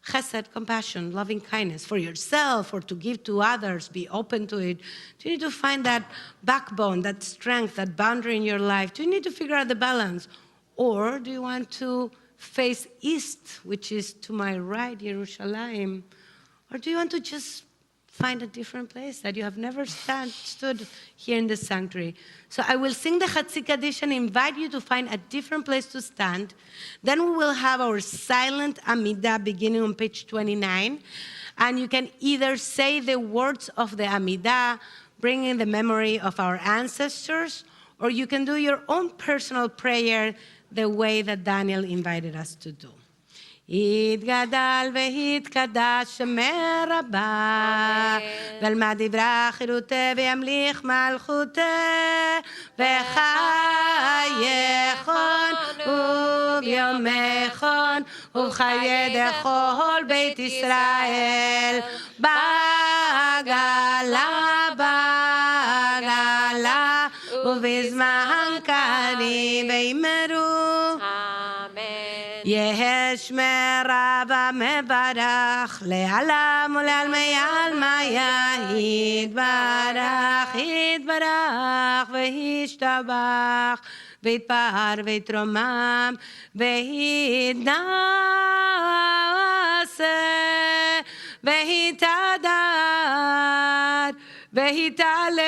chesed, compassion, loving kindness for yourself or to give to others? Be open to it. Do you need to find that backbone, that strength, that boundary in your life? Do you need to figure out the balance? Or do you want to face east, which is to my right, Jerusalem? Or do you want to just find a different place that you have never stood here in the sanctuary. So I will sing the Chatzi Kaddish and invite you to find a different place to stand. Then we will have our silent Amidah beginning on page 29. And you can either say the words of the Amidah, bringing the memory of our ancestors, or you can do your own personal prayer the way that Daniel invited us to do. יתגדל ויתקדש שמי רבה, ולמד דברה חירותי וימליך מלכותי, וחייכון וביומכון ובחיי דכל בית ישראל, בעגלה בעגלה ובזמן קריב ויאמרו יש מרבה מברך לעלם ולעלמי עלמיה יתברך יתברך וישתבח ויתפאר ויתרומם ויתנשא ויתהדר ויתעלה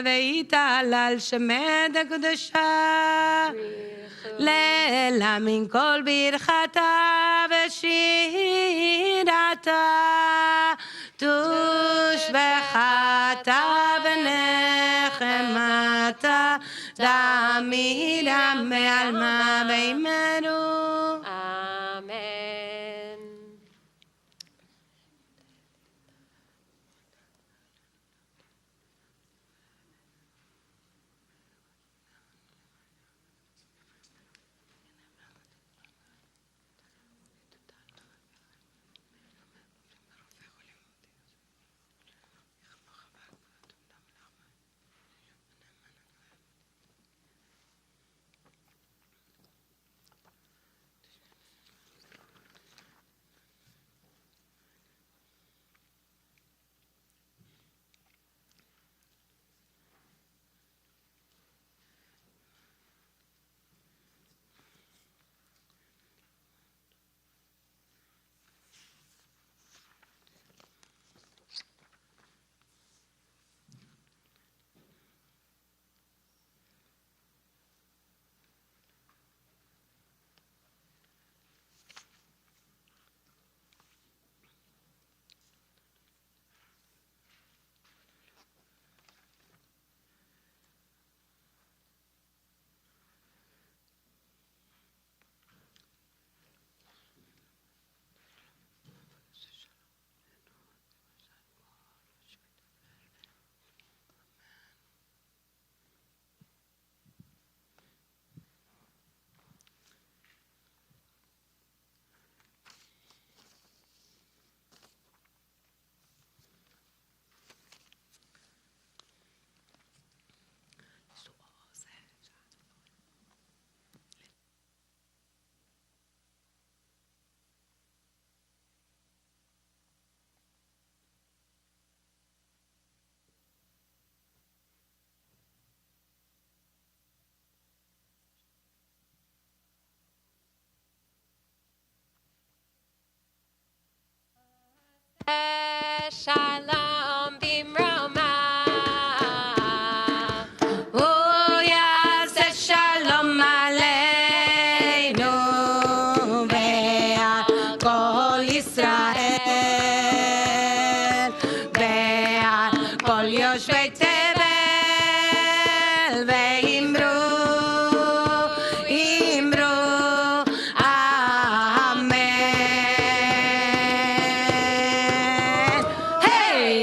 ויתהלל שמד הקדושה לילה מן כל ברכתה ושירתה תושבחתה ונחמתה דמירה מעלמה ויאמרו Amen. Shalom bimroma. ויעשה שלום עלינו ועל כל ישראל ועל כל יושבי תבל ואמרו אמן. Hey!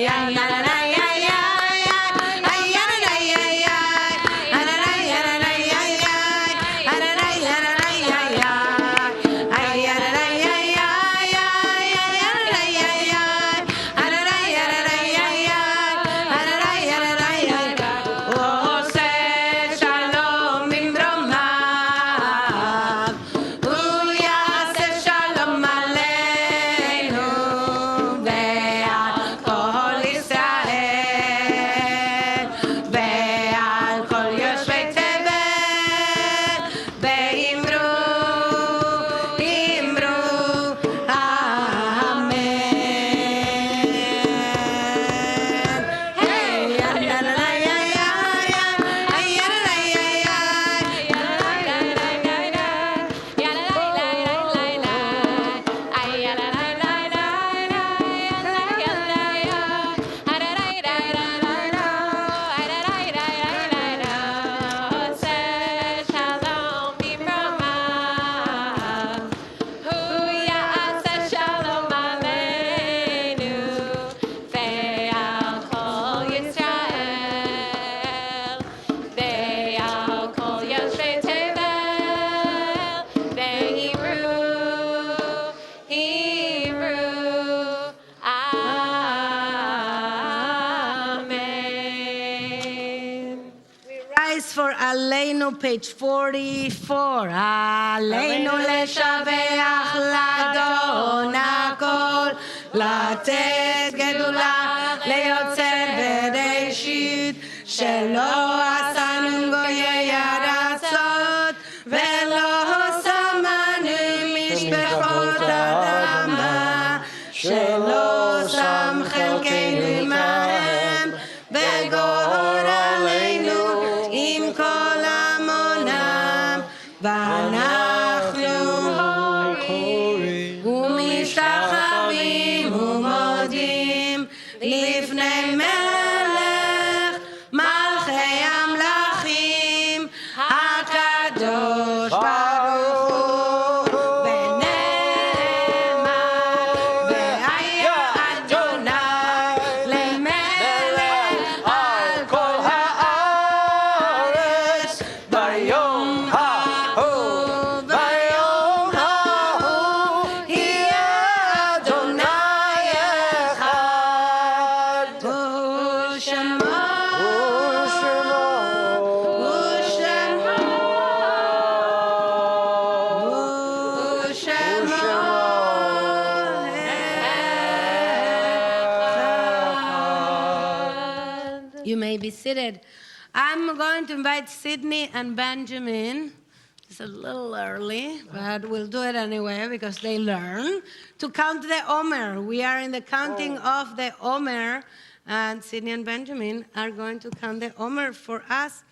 page 44. עלינו לשבח לאדון הכל, לתת גדולה ליוצר בראשית, שלא עשנו גויי ארצות, ולא שמנו משפחות אדמה, שלא שם חלקנו עמהם, וגורלנו עם כל המונם, ואנחנו ומשתחווים ומודים לפני מלך מלכי המלכים הקדוש ברוך הוא, ונאמר והיה אדוני למלך על כל הארץ ביום ההוא, ביום ההוא יהיה אדוני אחד, ושמו You may be seated. I'm going to invite Sydney and Benjamin. It's a little early, but we'll do it anyway because they learn to count the Omer. We are in the counting of the Omer, and Sydney and Benjamin are going to count the Omer for us.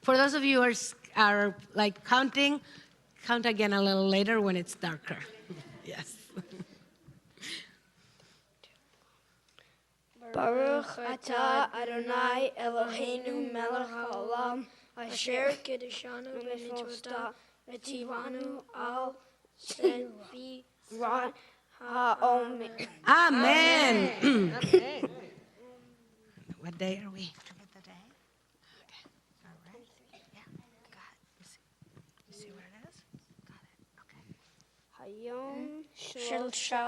For those of you who are like counting, count again a little later when it's darker. Yes. Baruch atah Adonai Eloheinu melech haolam, asher kiddushanu b'mitzvotah, v'tivanu al sefirat ha'omer. Amen. What day are we? Forget the day? Okay. All right. Yeah. Got it. You see where it is? Got it. Okay. Hayom shlosha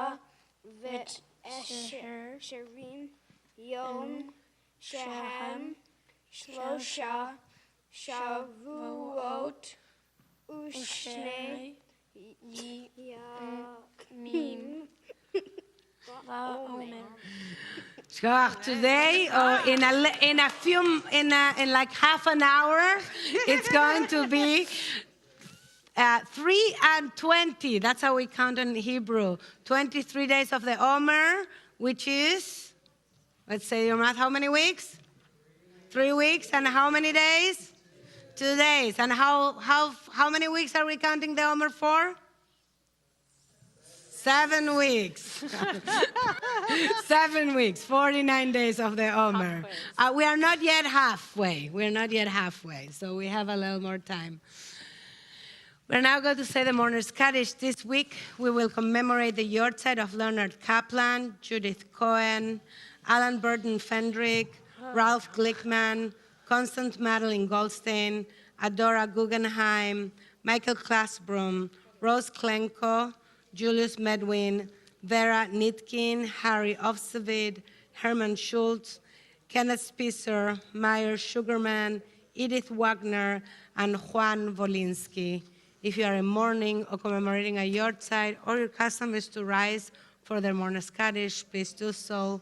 v'esherim yom shehem shlosha shavuot u'shnei yamim va'omer. So today, or in like half an hour, it's going to be 3 and 20. That's how we count in Hebrew. 23 days of the Omer, which is, let's say your math, how many weeks? 3 weeks. And how many days? 2 days. And how many weeks are we counting the Omer for? 7 weeks. 7 weeks, 49 days of the Omer. We are not yet halfway. We're not yet halfway, so we have a little more time. We're now going to say the Mourner's Kaddish. This week, we will commemorate the Yortzeit of Leonard Kaplan, Judith Cohen, Alan Burton Fendrick, Ralph Glickman, Constance Madeline Goldstein, Adora Guggenheim, Michael Klasbrum, Rose Klenko, Julius Medwin, Vera Nitkin, Harry Ofsevid, Herman Schultz, Kenneth Spicer, Meyer Sugarman, Edith Wagner, and Juan Volinsky. If you are in mourning or commemorating a Yortzeit, or your custom is to rise for the Mourner's Kaddish, please do so.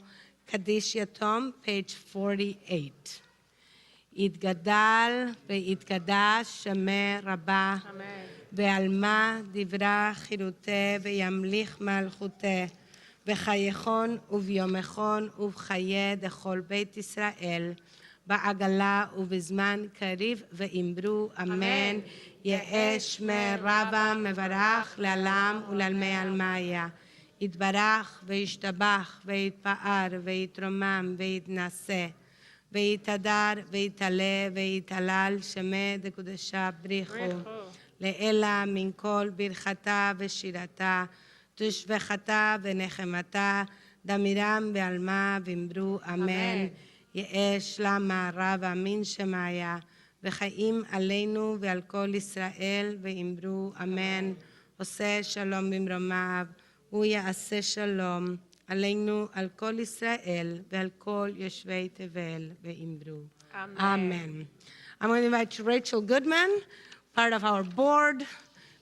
Kaddish Yatom, page 48. יתגדל ויתקדש שמי רבה, ועלמה דברה חירותה וימליך מלכותה, בחייכון וביומכון ובחיי דכל בית ישראל, בעגלה ובזמן קריב ואמרו אמן. יהא שמי רבה מברך לעלם ולעלמי עלמיה. יתברך וישתבח ויתפאר ויתרומם ויתנשא. ויתהדר ויתעלה ויתהלל שמי דקודשה בריחו. לאלה מן כל ברכתה ושירתה, תושבחתה ונחמתה, דמירם ועלמה ואמרו אמן. יהא שלמה רבה מן שמיה, וחיים עלינו ועל כל ישראל ואמרו אמן. עושה שלום במרומיו, הוא יעשה שלום. עלינו, על כל ישראל ועל כל יושבי תבל ואמרו. Amen. I'm going to invite Rachel Goodman, part of our board,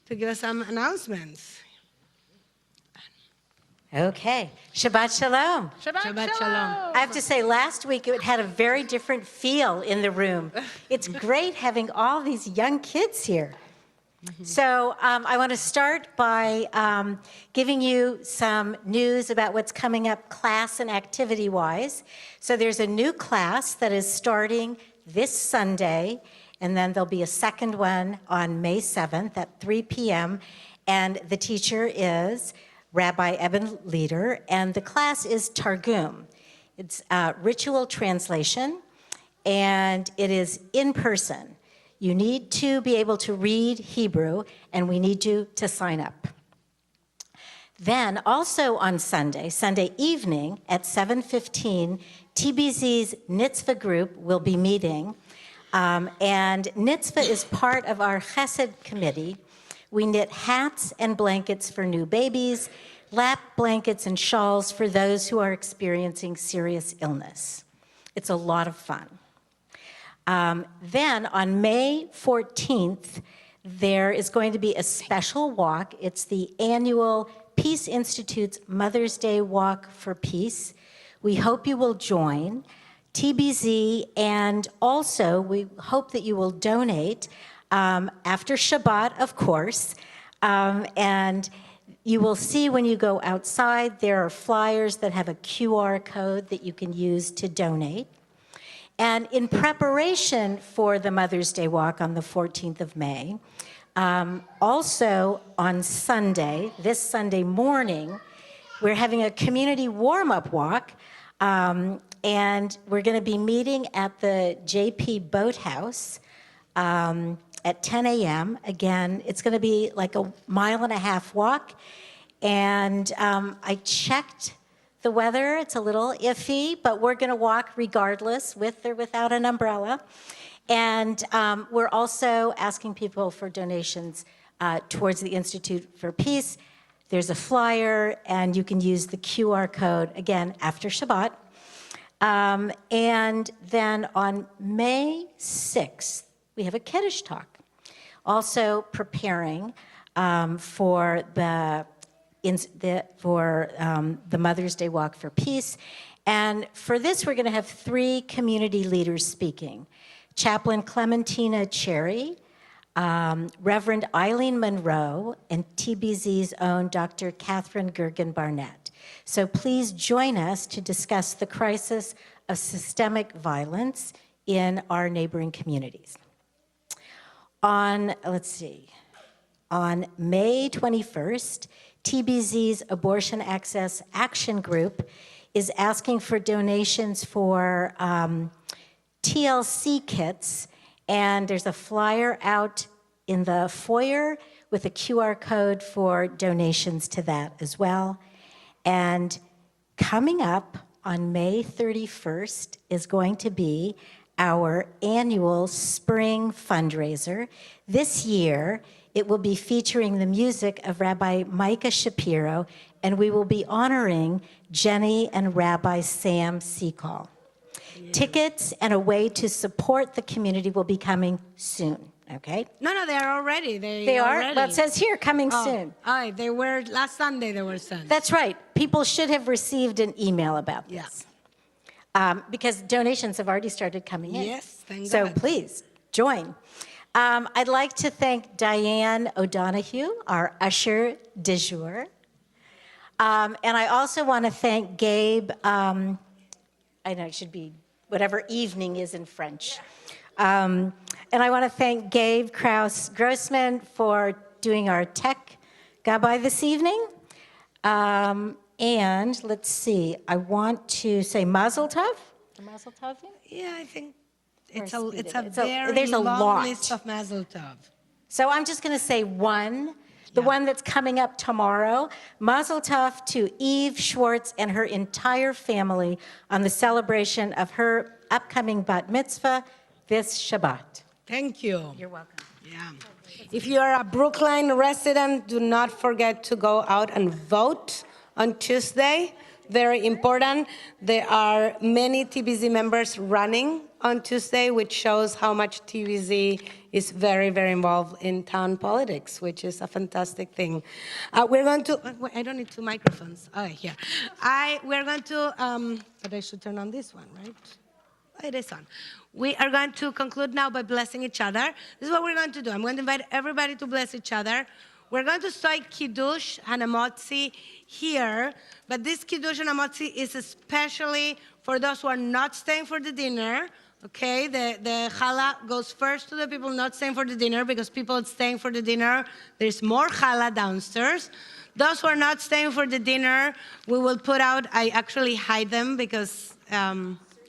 to give us some announcements. Okay. Shabbat Shalom. Shabbat Shalom. I have to say, last week it had a very different feel in the room. It's great having all these young kids here. So I want to start by giving you some news about what's coming up class and activity-wise. So there's a new class that is starting this Sunday, and then there'll be a second one on May 7th at 3 p.m., and the teacher is Rabbi Eben Leader, and the class is Targum. It's ritual translation, and it is in person. You need to be able to read Hebrew, and we need you to sign up. Then, also on Sunday evening at 7:15, TBZ's Nitzvah group will be meeting, and Nitzvah is part of our Chesed committee. We knit hats and blankets for new babies, lap blankets and shawls for those who are experiencing serious illness. It's a lot of fun. Then on May 14th, there is going to be a special walk. It's the annual Peace Institute's Mother's Day Walk for Peace. We hope you will join TBZ, and also we hope that you will donate after Shabbat, of course, and you will see when you go outside, there are flyers that have a QR code that you can use to donate. And in preparation for the Mother's Day Walk on the 14th of May, also on Sunday, this Sunday morning, we're having a community warm-up walk, and we're going to be meeting at the JP Boathouse at 10 a.m. Again, it's going to be like a 1.5 mile walk. And I checked the weather. It's a little iffy, but we're going to walk regardless, with or without an umbrella. And we're also asking people for donations towards the Institute for Peace. There's a flyer, and you can use the QR code, again, after Shabbat. And then on May 6th, we have a Kiddush talk. Also preparing for the Mother's Day Walk for Peace. And for this, we're going to have 3 community leaders speaking. Chaplain Clementina Cherry, Reverend Eileen Monroe, and TBZ's own Dr. Catherine Gergen Barnett. So please join us to discuss the crisis of systemic violence in our neighboring communities. On May 21st, TBZ's Abortion Access Action Group is asking for donations for TLC kits, and there's a flyer out in the foyer with a QR code for donations to that as well. And coming up on May 31st is going to be our annual spring fundraiser. This year, it will be featuring the music of Rabbi Micah Shapiro, and we will be honoring Jenny and Rabbi Sam Seacall. Yeah. Tickets and a way to support the community will be coming soon, okay? No, they are already. They are? Already. Well, it says here, coming soon. Oh, they were, last Sunday they were sent. That's right. People should have received an email about this. Yeah. Because donations have already started coming in. Yes, thank God. So please, join. I'd like to thank Diane O'Donoghue, our usher du jour. And I also want to thank Gabe, I know it should be whatever evening is in French. And I want to thank Gabe Krause-Grossman for doing our tech gabbai this evening. And let's see, I want to say Mazel Tov. Mazel Tov? Yeah, I think it's a there's very a long lot. list of Mazel Tov. So I'm just going to say one, the one that's coming up tomorrow. Mazel Tov to Eve Schwartz and her entire family on the celebration of her upcoming bat mitzvah this Shabbat. Thank you. You're welcome. Yeah. If you are a Brookline resident, do not forget to go out and vote on Tuesday very important. There are many TBZ members running on Tuesday, which shows how much TBZ is very, very involved in town politics, which is a fantastic thing. We're going to, I don't need two microphones. Oh, here. We're going to, but I should turn on this one, right? It is on. We are going to conclude now by blessing each other. This is what we're going to do. I'm going to invite everybody to bless each other. We're going to start Kiddush and Amotzi here, but this Kiddush and Amotzi is especially for those who are not staying for the dinner. Okay, the challah goes first to the people not staying for the dinner, because people staying for the dinner, there's more challah downstairs. Those who are not staying for the dinner, we will put out, I actually hide them because,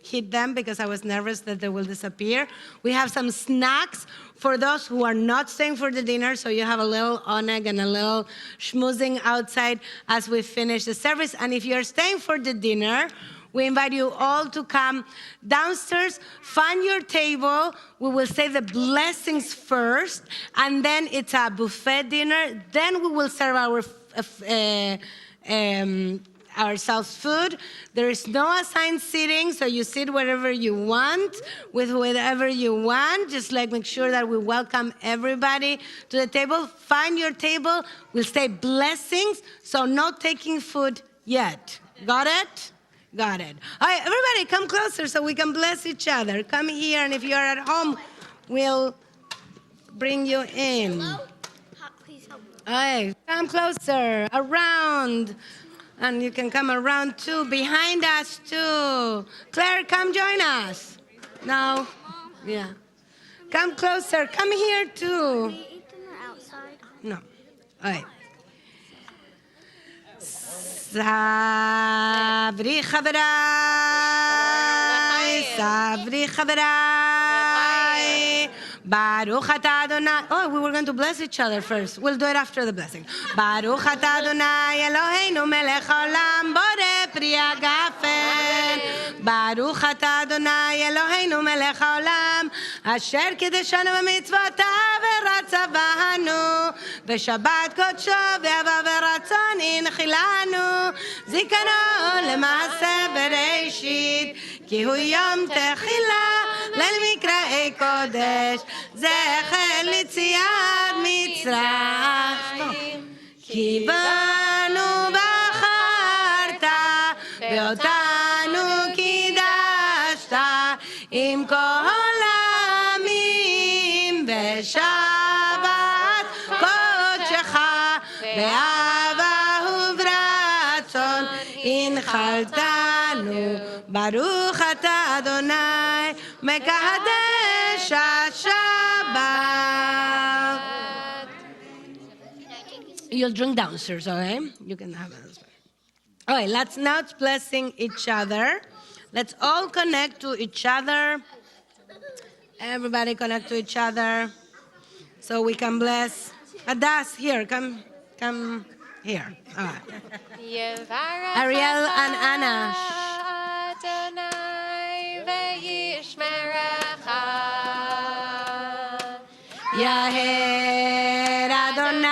hid them because I was nervous that they will disappear. We have some snacks for those who are not staying for the dinner, so you have a little oneg and a little schmoozing outside as we finish the service. And if you're staying for the dinner, we invite you all to come downstairs, find your table. We will say the blessings first, and then it's a buffet dinner. Then we will serve ourselves food. There is no assigned seating, so you sit wherever you want, with whatever you want. Just like make sure that we welcome everybody to the table. Find your table. We'll say blessings, so no taking food yet. Got it? Got it. All right, everybody come closer so we can bless each other. Come here, and if you're at home, we'll bring you in. Hello? Please help me. All right, come closer, around. And you can come around too, behind us too. Claire, come join us. No? Yeah. Come closer, come here too. Can we eat dinner outside? No. All right. Sabri Chaverai, Sabri Chaverai, Baruch Atah Adonai. Oh, we were going to bless each other first. We'll do it after the blessing. Baruch Atah Adonai Eloheinu melech haolam borei pri hagafen. Baruch Atah Adonai Eloheinu melech haolam asher kideshanu b'mitzvotav ורצה בנו ושבת קודשו ואהבה ורצון הנחילנו זיכרון למעשה בראשית כי הוא יום תחילה למקראי קודש זכר ליציאת מצרים כי בנו בחרת ואותנו קידשת עם כל העמים בשבת קודשך באהבה וברצון הנחלתנו ברוך אתה אדוני מקדש השבת. You'll drink downstairs, okay? You can have it as well. All right, let's now blessing each other. Let's all connect to each other. Everybody connect to each other so we can bless. Adas, here, come here. All right. Ariel and Anna. Yaher Adonai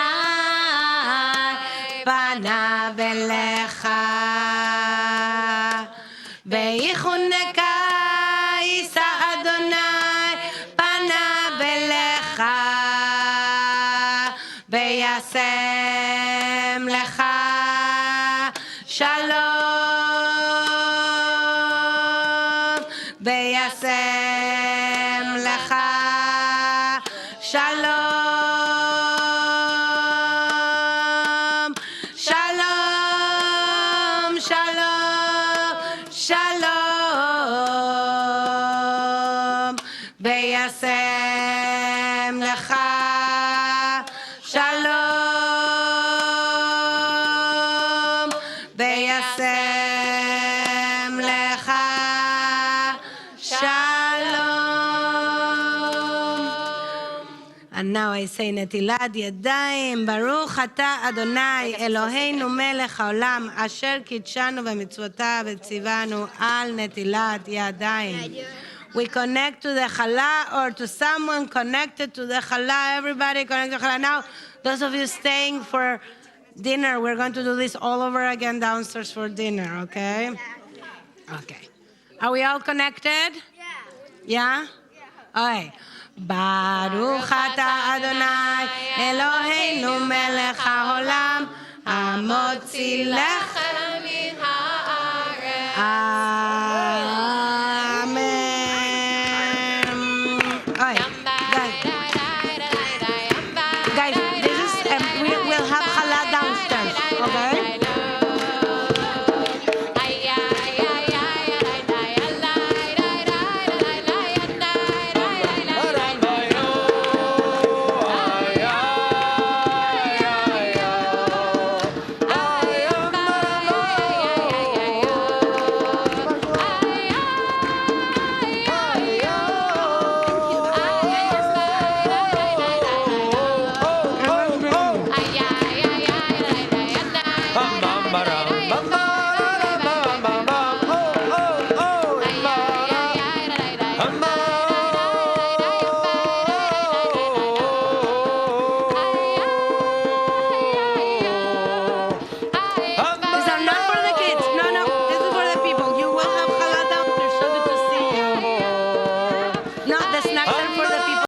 panav elecha veichuneka isa Adonai panav elecha veyasem lecha shalom veyasem lecha Shalom, shalom, shalom, shalom. Veyasem lecha shalom. Veyasem lecha shalom. And now I say נטילת ידיים, ברוך אתה אדוני אלוהינו מלך העולם אשר קידשנו במצוותיו וציוונו על נטילת ידיים. We connect to the challah or to someone connected to the challah. Everybody connect to the challah. Now, those of you staying for dinner. We're going to do this all over again downstairs for dinner, okay? Okay. Are we all connected? Yeah? Okay. Baruch ata Adonai Eloheinu melech haolam hamotzi lechem min haaretz. Amen. Okay. Guys, this is we'll have challah downstairs, okay? Bam, bam, bara.